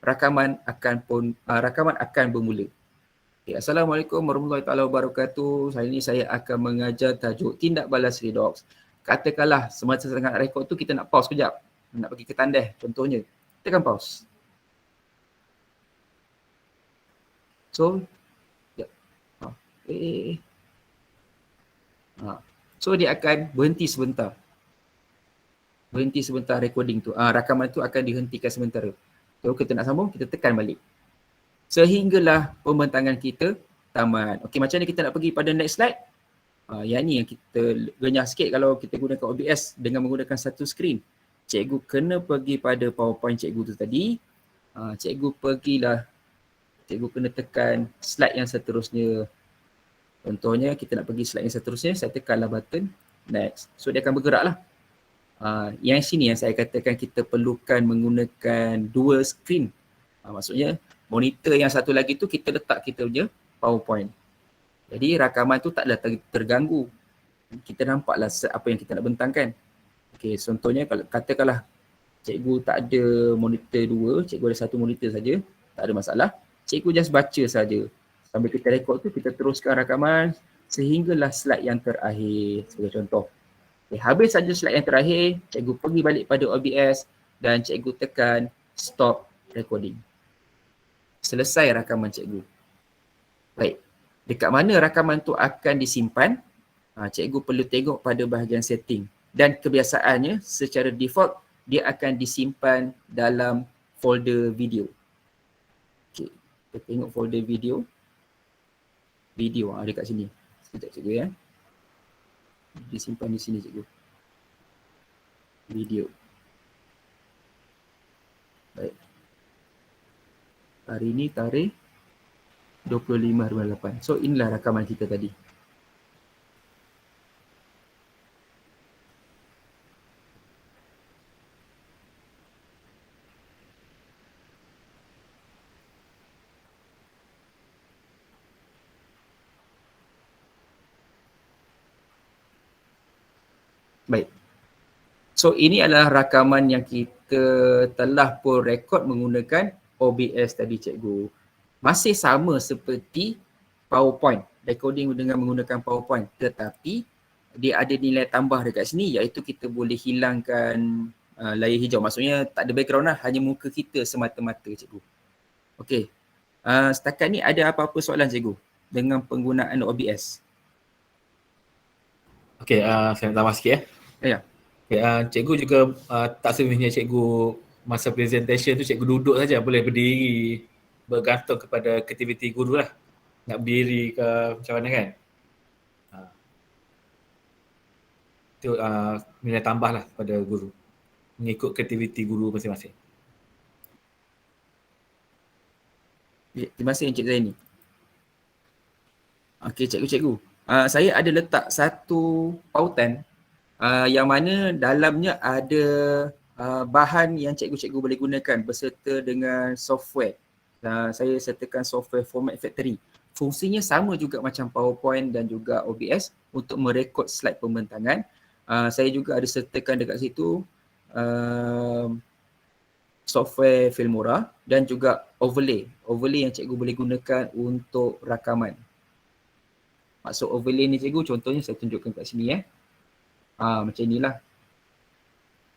rakaman akan bermula. Okay, Assalamualaikum warahmatullahi taala wabarakatuh. Hari ini saya akan mengajar tajuk tindak balas redox. Katakanlah semasa tengah rekod tu kita nak pause kejap. nak pergi ke tandas contohnya, tekan pause. So, ya. So dia akan berhenti sebentar. Berhenti sebentar recording tu. Rakaman tu akan dihentikan sementara. So kita nak sambung, kita tekan balik. Sehinggalah pembentangan kita tamat. Okey, macam mana kita nak pergi pada next slide? Yang ni yang kita renyah sikit kalau kita gunakan OBS dengan menggunakan satu skrin. Cikgu kena pergi pada PowerPoint cikgu tu tadi. Cikgu pergilah. Cikgu kena tekan slide yang seterusnya. Contohnya kita nak pergi slide yang seterusnya, saya tekanlah button next. So dia akan bergerak lah. Yang sini yang saya katakan kita perlukan menggunakan dua skrin. Maksudnya monitor yang satu lagi tu kita letak kita punya PowerPoint. Jadi rakaman tu taklah terganggu. Kita nampaklah apa yang kita nak bentangkan. Okey, contohnya kalau katakanlah cikgu tak ada monitor dua, cikgu ada satu monitor saja, tak ada masalah. Cikgu just baca saja. Sambil kita rekod tu kita teruskan rakaman sehinggalah slide yang terakhir sebagai contoh. Okay, habis saja slide yang terakhir, cikgu pergi balik pada OBS dan cikgu tekan stop recording. Selesai rakaman cikgu. Baik. Dekat mana rakaman tu akan disimpan? Cikgu perlu tengok pada bahagian setting. Dan kebiasaannya secara default dia akan disimpan dalam folder video. Okay. Kita tengok folder video. Video dekat sini. Sekejap cikgu ya. Disimpan di sini cikgu. Video. Baik. Hari ini tarikh 25/8. So inilah rakaman kita tadi. Baik. So ini adalah rakaman yang kita telah pun rekod menggunakan OBS tadi cikgu. Masih sama seperti PowerPoint, recording dengan menggunakan PowerPoint, tetapi dia ada nilai tambah dekat sini iaitu kita boleh hilangkan layar hijau. Maksudnya tak ada background lah, hanya muka kita semata-mata cikgu. Okey. Setakat ni ada apa-apa soalan cikgu dengan penggunaan OBS? Okey, saya nak tambah sikit ya. Ya. Okay, cikgu juga tak semestinya cikgu masa presentation tu cikgu duduk saja, boleh berdiri, bergantung kepada aktiviti guru lah. Nak berdiri ke macam mana kan. Itu nilai tambah lah pada guru. Mengikut aktiviti guru masing-masing. Terima kasih Encik Zaini. Okey cikgu-cikgu. Saya ada letak satu pautan yang mana dalamnya ada bahan yang cikgu-cikgu boleh gunakan berserta dengan software. Saya sertakan software Format Factory. Fungsinya sama juga macam PowerPoint dan juga OBS untuk merekod slide pembentangan. Saya juga ada sertakan dekat situ software Filmora dan juga overlay. Overlay yang cikgu boleh gunakan untuk rakaman. Maksud overlay ni cikgu, contohnya saya tunjukkan kat sini macam inilah.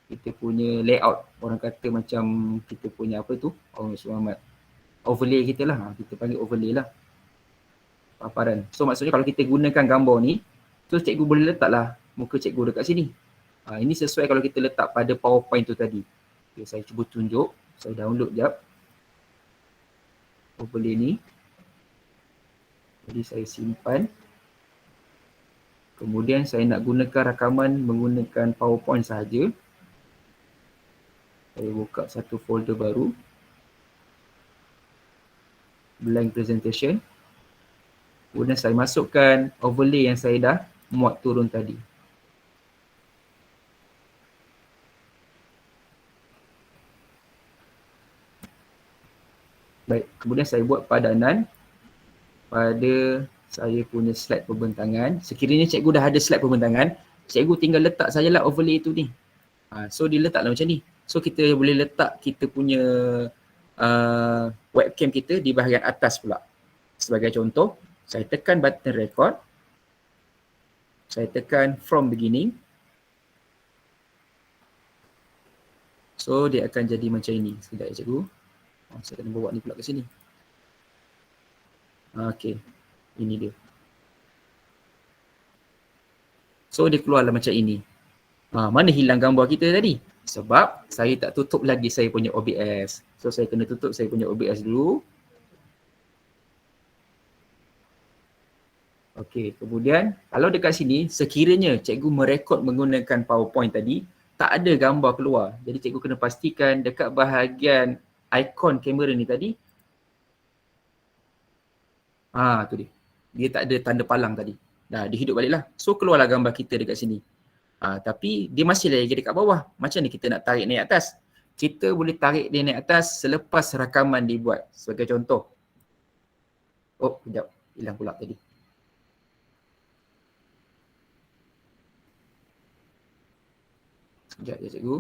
Kita punya layout, orang kata macam kita punya apa tu, Muhammad. Overlay kita lah, kita panggil overlay lah. Paparan. So maksudnya kalau kita gunakan gambar ni, so cikgu boleh letaklah muka cikgu dekat sini. Ini sesuai kalau kita letak pada PowerPoint tu tadi. Okay, saya cuba tunjuk, saya download jap. Overlay ni. Jadi saya simpan. Kemudian saya nak gunakan rakaman menggunakan PowerPoint sahaja. Saya buka satu folder baru. Blank presentation. Kemudian saya masukkan overlay yang saya dah muat turun tadi. Baik, kemudian saya buat padanan pada saya punya slide pembentangan. Sekiranya cikgu dah ada slide pembentangan, cikgu tinggal letak sajalah overlay itu ni. So dia letaklah macam ni. So kita boleh letak kita punya webcam kita di bahagian atas pula. Sebagai contoh, saya tekan button record. Saya tekan from beginning. So dia akan jadi macam ini. Sekejap ya cikgu. Saya kena bawa ni pula ke sini. Okey. Ini dia. So dia keluarlah macam ini. Mana hilang gambar kita tadi? Sebab saya tak tutup lagi saya punya OBS. So saya kena tutup saya punya OBS dulu. Okey, kemudian kalau dekat sini sekiranya cikgu merekod menggunakan PowerPoint tadi, tak ada gambar keluar. Jadi cikgu kena pastikan dekat bahagian ikon kamera ni tadi, tu dia. Dia tak ada tanda palang tadi. Dah, dia hidup baliklah. So keluarlah gambar kita dekat sini. Tapi dia masih lagi dekat bawah. Macam ni kita nak tarik naik atas? Kita boleh tarik dia naik atas selepas rakaman dibuat. Sebagai contoh. Oh, sekejap. Hilang pula tadi. Sekejap je cikgu.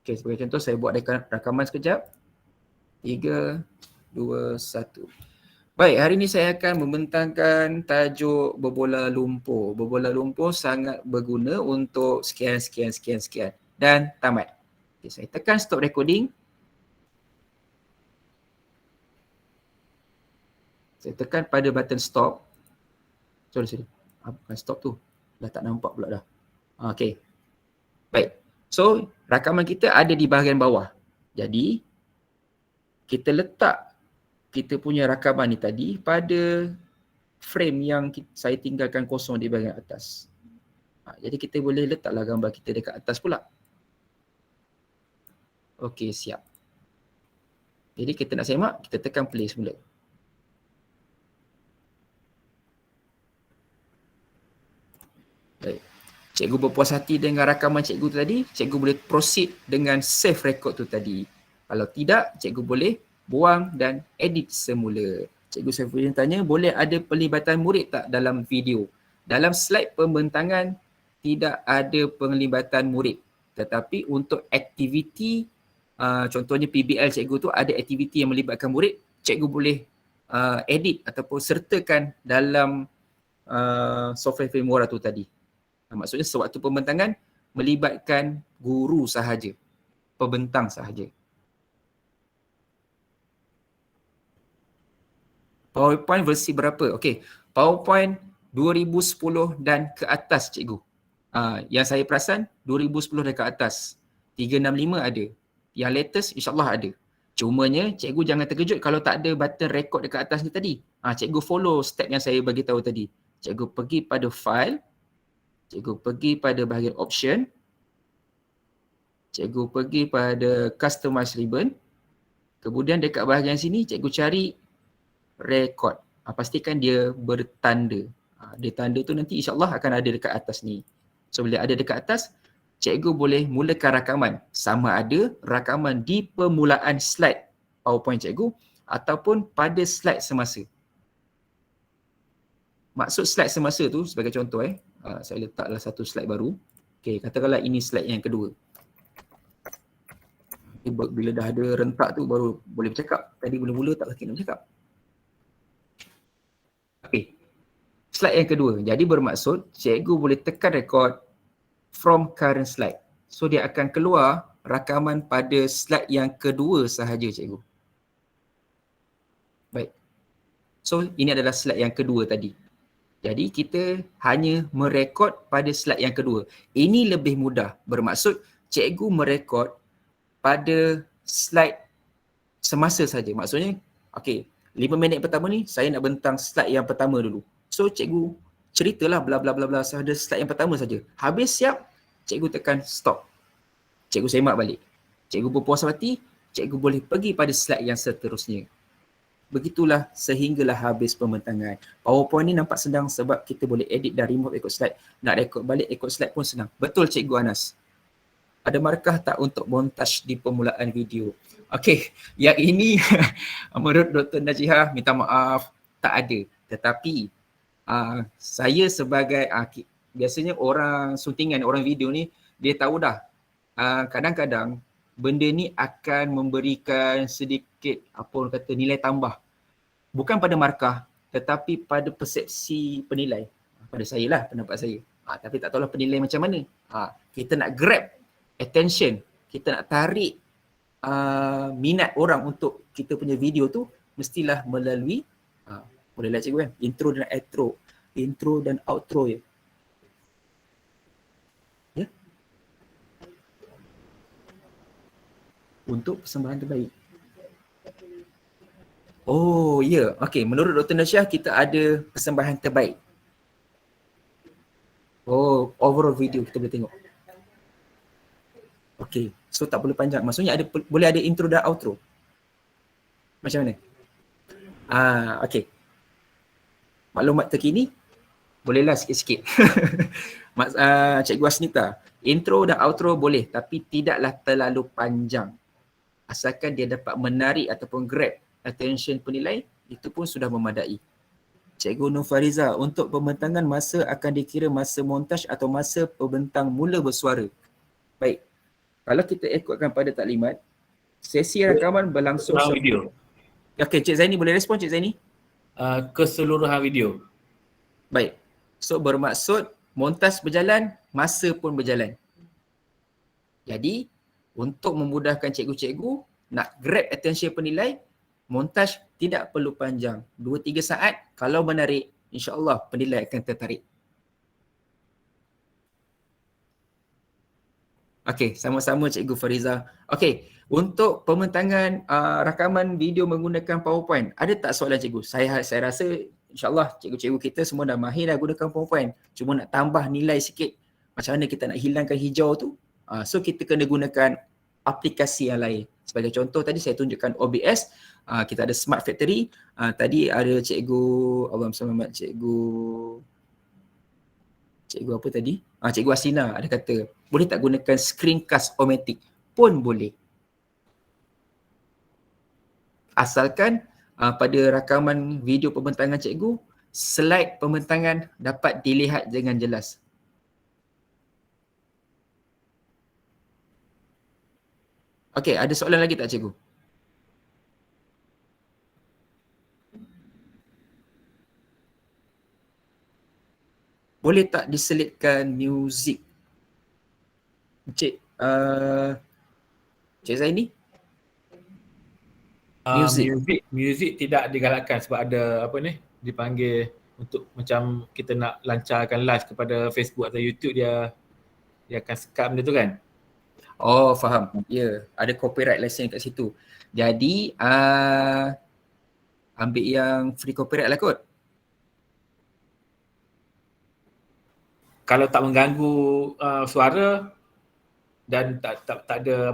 Okey, sebagai contoh saya buat rakaman sekejap. 3, 2, 1. Baik, hari ini saya akan membentangkan tajuk berbola lumpur. Berbola lumpur sangat berguna untuk sekian. Dan tamat. Okey, saya tekan stop recording. Saya tekan pada button stop. Sorry. Bukan stop tu. Dah tak nampak pula dah. Okey. Baik. So, rakaman kita ada di bahagian bawah. Jadi, kita letak kita punya rakaman ni tadi pada frame yang saya tinggalkan kosong di bahagian atas. Jadi, kita boleh letaklah gambar kita dekat atas pula. Okey, siap. Jadi, kita nak semak, kita tekan play semula. Baik. Cikgu berpuas hati dengan rakaman cikgu tu tadi, cikgu boleh proceed dengan save record tu tadi. Kalau tidak, cikgu boleh buang dan edit semula. Cikgu Saifuddin tanya, boleh ada pelibatan murid tak dalam video? Dalam slide pembentangan, tidak ada pelibatan murid. Tetapi untuk aktiviti, contohnya PBL cikgu tu ada aktiviti yang melibatkan murid, cikgu boleh edit ataupun sertakan dalam software Filmora tu tadi. Maksudnya sewaktu pembentangan melibatkan guru sahaja, pembentang sahaja. PowerPoint versi berapa? Okey, PowerPoint 2010 dan ke atas cikgu. Yang saya perasan 2010 dan ke atas. 365 ada. Yang latest insyaAllah ada. Cumanya cikgu jangan terkejut kalau tak ada button record dekat atas ni tadi. Cikgu follow step yang saya bagi tahu tadi. Cikgu pergi pada file. Cikgu pergi pada bahagian option. Cikgu pergi pada customize ribbon. Kemudian dekat bahagian sini cikgu cari record. Pastikan dia bertanda. Dia tanda tu nanti insyaAllah akan ada dekat atas ni. So bila ada dekat atas, cikgu boleh mulakan rakaman. Sama ada rakaman di permulaan slide PowerPoint cikgu ataupun pada slide semasa. Maksud slide semasa tu sebagai contoh saya letaklah satu slide baru. Okey, katakanlah ini slide yang kedua. Bila dah ada rentak tu baru boleh bercakap. Tadi mula-mula tak lagi nak bercakap. Okey. Slide yang kedua. Jadi bermaksud cikgu boleh tekan record from current slide. So dia akan keluar rakaman pada slide yang kedua sahaja cikgu. Baik. So ini adalah slide yang kedua tadi. Jadi kita hanya merekod pada slide yang kedua. Ini lebih mudah. Bermaksud cikgu merekod pada slide semasa saja. Maksudnya, okey, 5 minit pertama ni saya nak bentang slide yang pertama dulu. So cikgu ceritalah bla bla bla bla pada slide yang pertama saja. Habis siap, cikgu tekan stop. Cikgu semak balik. Cikgu berpuas hati, cikgu boleh pergi pada slide yang seterusnya. Begitulah sehinggalah habis pembentangan. PowerPoint ni nampak senang sebab kita boleh edit dan remove ikut slide. Nak rekod balik ikut slide pun senang. Betul Cikgu Anas. Ada markah tak untuk montaj di permulaan video? Okey, yang ini menurut Dr. Najihah minta maaf tak ada. Tetapi saya sebagai biasanya orang suntingan, orang video ni dia tahu dah. Kadang-kadang benda ni akan memberikan sedikit apa orang kata nilai tambah. Bukan pada markah tetapi pada persepsi penilai. Pada saya lah, pendapat saya. Tapi tak tahulah penilai macam mana. Kita nak grab attention, kita nak tarik minat orang untuk kita punya video tu, mestilah melalui bolehlah cikgu kan, intro dan outro ya. Ya. Untuk persembahan terbaik. Oh ya, okey, menurut Dr. Nasyah kita ada persembahan terbaik. Oh, overall video kita boleh tengok. Okey, so tak perlu panjang. Maksudnya boleh ada intro dan outro. Macam mana? Okey. Maklumat terkini, bolehlah sikit-sikit. Cikgu Asnita, intro dan outro boleh tapi tidaklah terlalu panjang. Asalkan dia dapat menarik ataupun grab attention penilai, itu pun sudah memadai. Cikgu Nur Fariza, untuk pembentangan masa akan dikira masa montaj atau masa pembentang mula bersuara. Baik. Kalau kita ikutkan pada taklimat, sesi rakaman berlangsung video. Okey, Cik Zaini boleh respon Cik Zaini? Keseluruhan video. Baik. So bermaksud montaj berjalan, masa pun berjalan. Jadi untuk memudahkan cikgu-cikgu nak grab attention penilai, montaj tidak perlu panjang. 2-3 saat, kalau menarik, insya-Allah penilai akan tertarik. Okey, sama-sama Cikgu Fariza. Okey, untuk pembentangan rakaman video menggunakan PowerPoint, ada tak soalan Cikgu? Saya rasa insya-Allah cikgu-cikgu kita semua dah mahir dah gunakan PowerPoint. Cuma nak tambah nilai sikit. Macam mana kita nak hilangkan hijau tu? So kita kena gunakan aplikasi yang lain. Sebagai contoh tadi saya tunjukkan OBS, kita ada Smart Factory. Tadi ada Cikgu Cikgu apa tadi? Cikgu Asina ada kata, boleh tak gunakan screencast-o-matic? Pun boleh. Asalkan pada rakaman video pembentangan cikgu, slide pembentangan dapat dilihat dengan jelas. Okey, ada soalan lagi tak cikgu? Boleh tak diselitkan muzik? Cik Zaini? Muzik tidak digalakkan sebab ada apa ni, dipanggil untuk macam kita nak lancarkan live kepada Facebook atau YouTube, dia akan sekam dia tu kan. Oh, faham. Ya, ada copyright license kat situ. Jadi ambil yang free copyright lah kot. Kalau tak mengganggu suara dan tak ada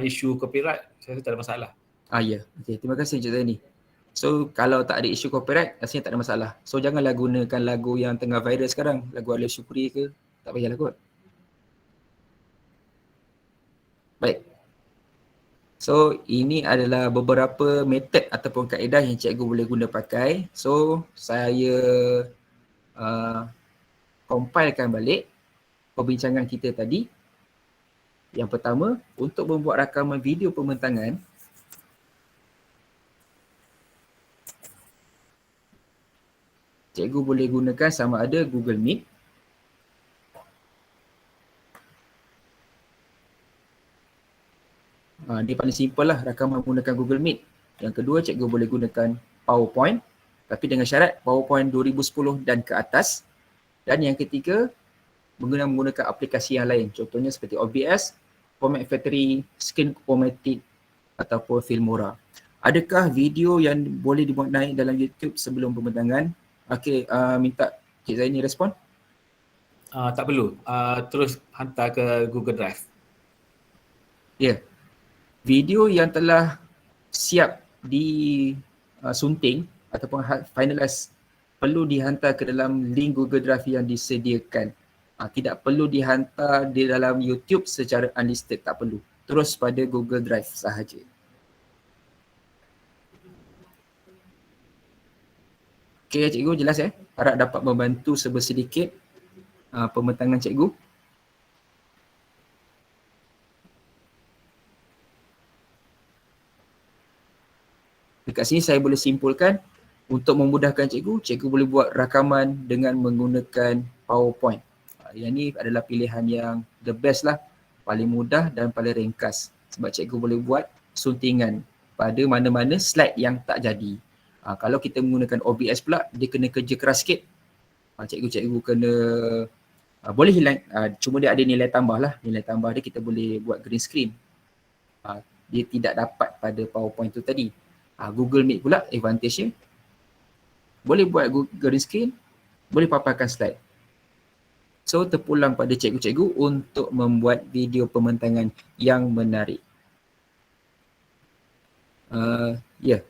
isu copyright, saya rasa tak ada masalah. Ya. Okey, terima kasih Cik Zaini. So kalau tak ada isu copyright, rasanya tak ada masalah. So janganlah gunakan lagu yang tengah viral sekarang, lagu Alif Syukri ke, tak payahlah kot. Baik. So ini adalah beberapa metod ataupun kaedah yang cikgu boleh guna pakai. So saya compilekan balik perbincangan kita tadi. Yang pertama, untuk membuat rakaman video pembentangan, cikgu boleh gunakan sama ada Google Meet, dia paling simple lah rakaman menggunakan Google Meet. Yang kedua, cikgu boleh gunakan PowerPoint, tapi dengan syarat PowerPoint 2010 dan ke atas. Dan yang ketiga, menggunakan aplikasi yang lain, contohnya seperti OBS, Format Factory, Screen-o-matic ataupun Filmora. Adakah video yang boleh dibuat naik dalam YouTube sebelum pembentangan? Okey, minta Cik Zaini respon. Tak perlu, terus hantar ke Google Drive. Ya. Video yang telah siap disunting ataupun finalize perlu dihantar ke dalam link Google Drive yang disediakan. Tidak perlu dihantar di dalam YouTube secara unlisted, tak perlu. Terus pada Google Drive sahaja. Okey cikgu, jelas ya? Harap dapat membantu sebersedikit pembentangan cikgu. Dekat sini saya boleh simpulkan Untuk memudahkan cikgu, cikgu boleh buat rakaman dengan menggunakan PowerPoint. Yang ni adalah pilihan yang the best lah, paling mudah dan paling ringkas. Sebab cikgu boleh buat suntingan pada mana-mana slide yang tak jadi. Kalau kita menggunakan OBS pula, dia kena kerja keras sikit. Cikgu-cikgu kena boleh hilang, cuma dia ada nilai tambah lah. Nilai tambah dia kita boleh buat green screen. Dia tidak dapat pada PowerPoint tu tadi. Google Meet pula advantage-nya, boleh buat green screen, boleh paparkan slide. So terpulang pada cikgu-cikgu untuk membuat video pembentangan yang menarik. Ya,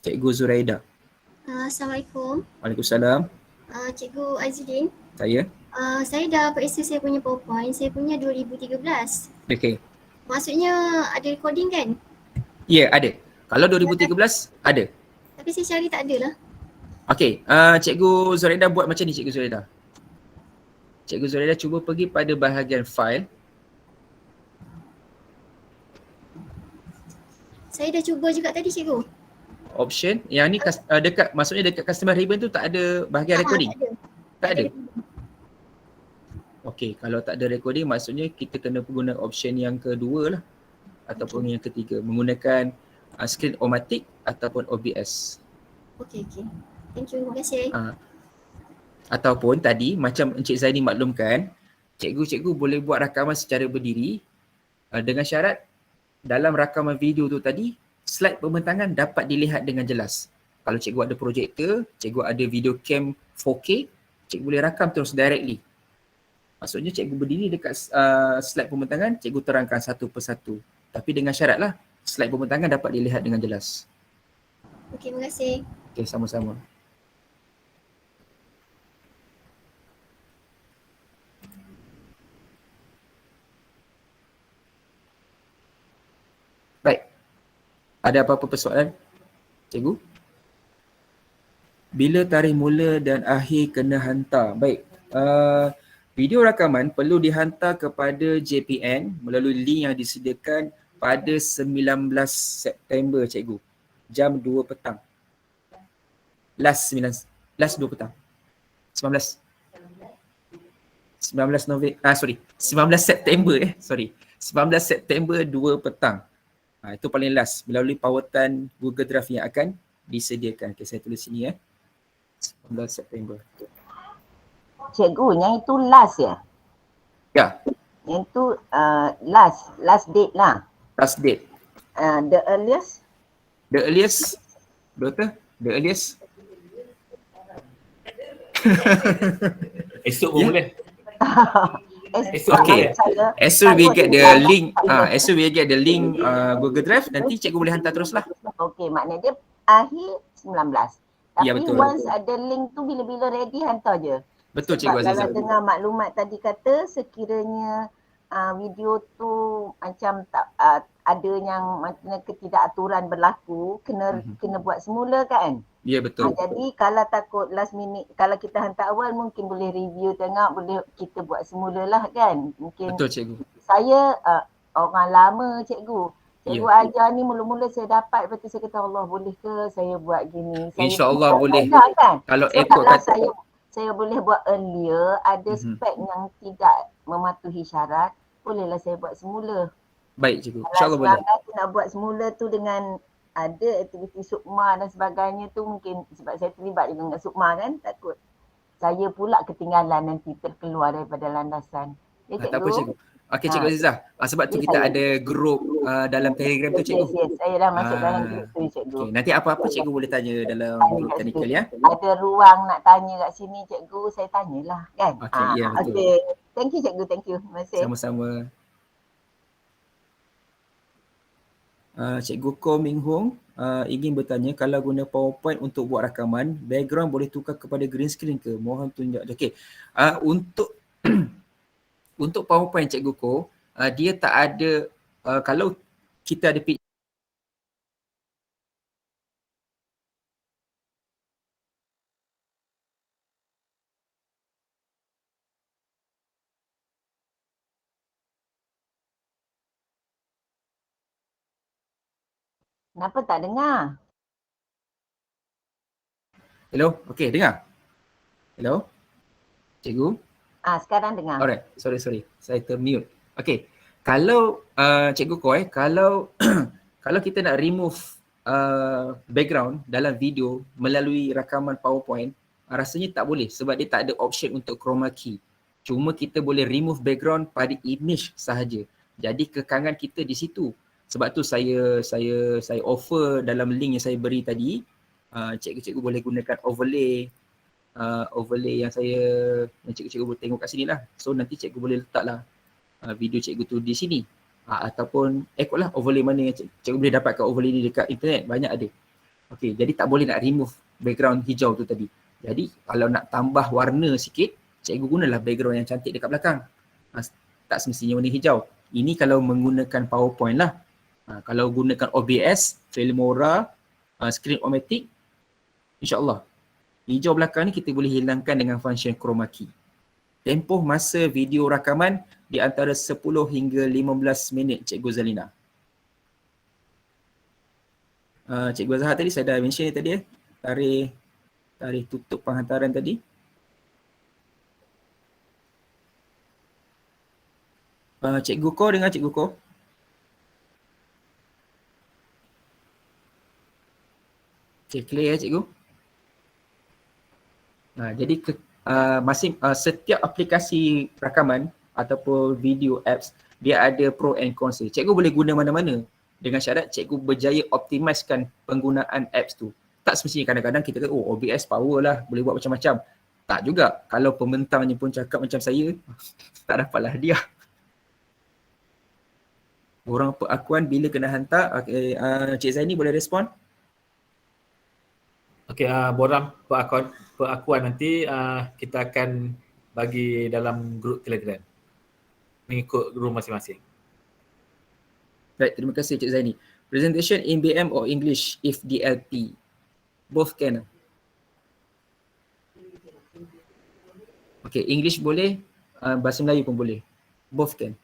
Cikgu Zuraida. Assalamualaikum. Waalaikumsalam. Cikgu Azudin. Saya. Saya dah berakses saya punya PowerPoint. Saya punya 2013. Okey. Maksudnya ada recording kan? Ya, ada. Kalau 2013 ada. Tapi saya cari tak ada lah. Okey, Cikgu Zuraida buat macam ni Cikgu Zuraida. Cikgu Zuraida cuba pergi pada bahagian file. Saya dah cuba juga tadi cikgu. Option, yang ni dekat, maksudnya dekat customer ribbon tu tak ada bahagian recording? Tak ada. Tak ada? Okey, kalau tak ada recording maksudnya kita kena guna option yang kedua lah. Ataupun yang ketiga, menggunakan screen-o-matic ataupun OBS. Okey. Thank you, terima kasih. Ataupun tadi macam Encik Zaini maklumkan, cikgu-cikgu boleh buat rakaman secara berdiri dengan syarat dalam rakaman video tu tadi, slide pembentangan dapat dilihat dengan jelas. Kalau cikgu ada projektor, cikgu ada video cam 4K, cikgu boleh rakam terus directly. Maksudnya cikgu berdiri dekat slide pembentangan, cikgu terangkan satu persatu. Tapi dengan syaratlah slide pembentangan dapat dilihat dengan jelas. Okey, terima kasih. Okey, sama-sama. Baik. Ada apa-apa persoalan, cikgu? Bila tarikh mula dan akhir kena hantar? Baik. Video rakaman perlu dihantar kepada JPN melalui link yang disediakan pada 19 September, cikgu. Jam 2 petang. Last 2 petang. 19 September 19 September 2 petang. Itu paling last melalui pawatan Google Drive yang akan disediakan. Okay, saya tulis sini 19 September. Cikgu, yang itu last ya? Ya. Yang itu last date lah. Last date. The earliest? Doktor? The earliest? Esok pun boleh. Okay. As soon we get the link, Google Drive, nanti cikgu boleh hantar terus lah. Okay, maknanya dia akhir 19. Tapi Ya, betul. once ada link tu bila-bila ready hantar je. Betul Sebab Cikgu Azizah. kalau dengar maklumat tadi kata sekiranya video tu macam tak ada yang maknanya ketidakaturan berlaku, kena buat semula kan? Ya, betul. Jadi kalau takut last minute, kalau kita hantar awal mungkin boleh review tengok, boleh kita buat semula lah kan? Mungkin Betul cikgu. saya orang lama cikgu. Cikgu ajar ni mula-mula saya dapat, lepas tu saya kata Allah boleh ke saya buat gini? InsyaAllah boleh. Kan? Kalau So ikut kalau kata, saya boleh buat earlier, ada spek yang tidak mematuhi syarat, bolehlah saya buat semula. baik cikgu. InsyaAllah boleh. Kalau nak buat semula tu dengan ada aktiviti sukma dan sebagainya tu mungkin sebab saya terlibat dengan sukma kan, takut saya pula ketinggalan nanti terkeluar daripada landasan. Ya cikgu? Tak apa cikgu. Okey Cikgu Azizah. Sebab tu kita ada grup dalam Telegram tu cikgu. Yes, saya dah masuk dalam grup tu cikgu. Okay. Nanti apa-apa cikgu boleh tanya dalam grup teknikal ya. Ada ruang nak tanya kat sini cikgu, saya tanyalah kan. Okey, ya betul. Okay. Thank you cikgu, thank you. Terima kasih. Sama-sama. Cikgu Ko Ming Hong ingin bertanya, kalau guna PowerPoint untuk buat rakaman, background boleh tukar kepada green screen ke? Mohon tunjuk. Okey. Untuk untuk PowerPoint Cikgu Ko, dia tak ada, kalau kita ada Kenapa tak dengar? Hello? Okay, dengar? Hello? Cikgu? Sekarang dengar. Alright, sorry. Saya termute. Okay, kalau Cikgu Koi, kalau kalau kita nak remove background dalam video melalui rakaman PowerPoint, rasanya tak boleh sebab dia tak ada option untuk chroma key. Cuma kita boleh remove background pada image sahaja. Jadi kekangan kita di situ. Sebab tu saya offer dalam link yang saya beri tadi, cikgu-cikgu boleh gunakan overlay yang cikgu-cikgu boleh tengok kat sini lah. So nanti cikgu boleh letaklah video cikgu tu di sini. Ataupun ikutlah overlay mana yang cikgu boleh dapatkan overlay ni dekat internet, banyak ada. Okey, jadi tak boleh nak remove background hijau tu tadi. Jadi kalau nak tambah warna sikit, cikgu gunalah background yang cantik dekat belakang. Tak semestinya warna hijau. Ini kalau menggunakan PowerPoint lah. Kalau gunakan OBS, Filmora, Screen-O-Matic, insyaAllah hijau belakang ni kita boleh hilangkan dengan function chroma key. Tempoh masa video rakaman di antara 10 hingga 15 minit, Cikgu Zalina. Cikgu Azhar tadi saya dah mention tadi tarikh tutup penghantaran tadi. Cikgu Ko dengar Cikgu Ko? Okay, clear ya Cikgu? Jadi setiap aplikasi rakaman ataupun video apps, dia ada pro and cons. Cikgu boleh guna mana-mana dengan syarat cikgu berjaya optimiskan penggunaan apps tu. Tak semestinya kadang-kadang kita kata OBS power lah, boleh buat macam-macam. Tak juga. Kalau pembentangnya pun cakap macam saya, tak dapatlah hadiah. Borang perakuan bila kena hantar, Cik Zaini boleh respon? Okey, borang perakuan nanti kita akan bagi dalam grup Telegram mengikut room masing-masing. Baik, terima kasih Cik Zaini. Presentation in BM or English if DLP? Both can. Okay, English boleh, bahasa Melayu pun boleh. Both can.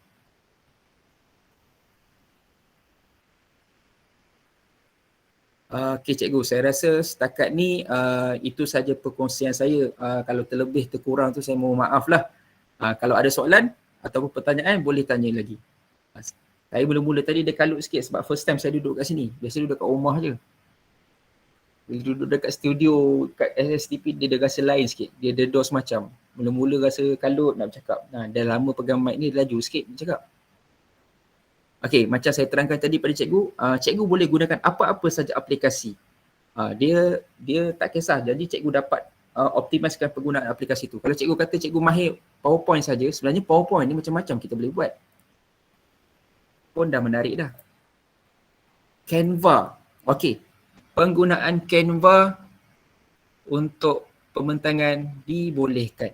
Okay cikgu, saya rasa setakat ni itu saja perkongsian saya. Kalau terlebih terkurang tu saya mohon maaf lah. Kalau ada soalan ataupun pertanyaan boleh tanya lagi. Saya mula-mula tadi dia kalut sikit sebab first time saya duduk kat sini. Biasa duduk kat rumah je. Bila duduk dekat studio kat SSTP dia rasa lain sikit. Dia dedor semacam. Mula-mula rasa kalut nak bercakap. Dah lama pegang mic ni laju sikit bercakap. Okey, macam saya terangkan tadi pada cikgu, cikgu boleh gunakan apa-apa saja aplikasi. Dia tak kisah. Jadi cikgu dapat optimiskan penggunaan aplikasi tu. Kalau cikgu kata cikgu mahir PowerPoint saja, sebenarnya PowerPoint ni macam-macam kita boleh buat. Pun dah menarik dah. Canva. Okey. Penggunaan Canva untuk pembentangan dibolehkan.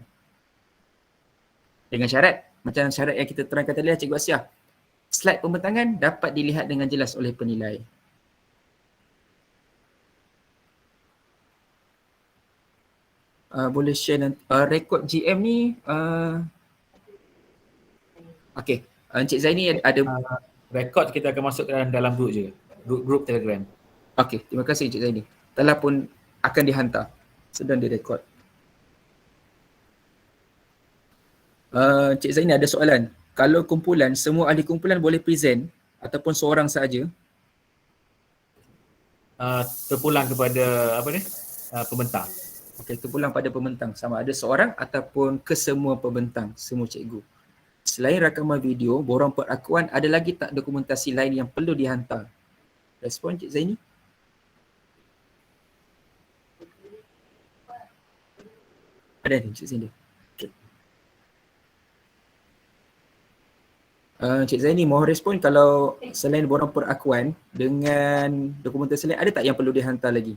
Dengan syarat, macam syarat yang kita terangkan tadi lah Cikgu Asyah. Slide pembentangan dapat dilihat dengan jelas oleh penilai. Boleh share nanti. Rekod GM ni, okey. Encik Zaini ada rekod kita akan masuk dalam grup je. Grup Telegram. Okey, terima kasih Encik Zaini. Telah pun akan dihantar. Sedang direkod. Encik Zaini ada soalan. Kalau kumpulan, semua ahli kumpulan boleh present ataupun seorang sahaja? Terpulang kepada pembentang. Okey, terpulang pada pembentang. Sama ada seorang ataupun kesemua pembentang, semua cikgu. Selain rakaman video, borang perakuan ada lagi tak dokumentasi lain yang perlu dihantar? Respon Cik Zaini? Ada ni Cik Zaini. Okay. Cik Zaini mohon respon kalau selain borang perakuan dengan dokumentasi lain, ada tak yang perlu dihantar lagi?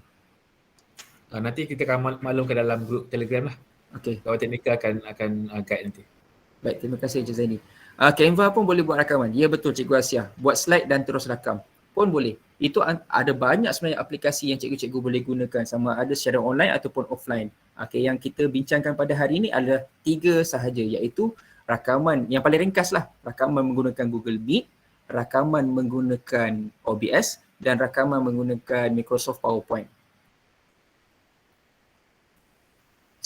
Nanti kita akan maklumkan dalam grup Telegram lah. Okey. Kawan teknikal akan guide nanti. Baik, terima kasih Cik Zaini. Canva pun boleh buat rakaman. Ya betul Cikgu Asyah. Buat slide dan terus rakam pun boleh. Itu ada banyak sebenarnya aplikasi yang cikgu-cikgu boleh gunakan sama ada secara online ataupun offline. Okey, yang kita bincangkan pada hari ini adalah 3 sahaja iaitu rakaman yang paling ringkas lah. Rakaman menggunakan Google Meet, rakaman menggunakan OBS dan rakaman menggunakan Microsoft PowerPoint.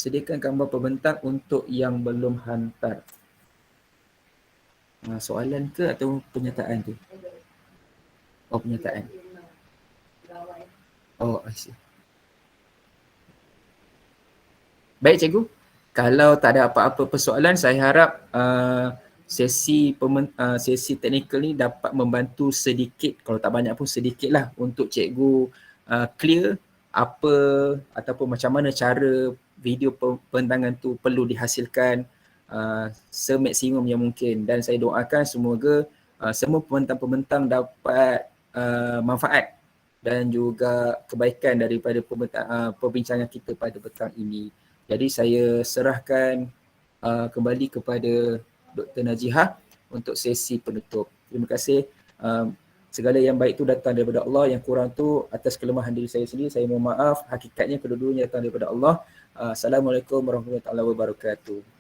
sediakan gambar pembentang untuk yang belum hantar. Soalan ke atau pernyataan tu? Oh, pernyataan. Oh, I see. Baik cikgu, kalau tak ada apa-apa persoalan, saya harap sesi teknikal ni dapat membantu sedikit, kalau tak banyak pun sedikit lah, untuk cikgu clear apa ataupun macam mana cara video pembentangan tu perlu dihasilkan semaksimum yang mungkin. Dan saya doakan semoga semua pembentang-pembentang dapat manfaat dan juga kebaikan daripada perbincangan kita pada petang ini. Jadi saya serahkan kembali kepada Dr. Najihah untuk sesi penutup. Terima kasih. Segala yang baik itu datang daripada Allah, yang kurang tu atas kelemahan diri saya sendiri. Saya mohon maaf. Hakikatnya kedua-duanya datang daripada Allah. Assalamualaikum warahmatullahi wabarakatuh.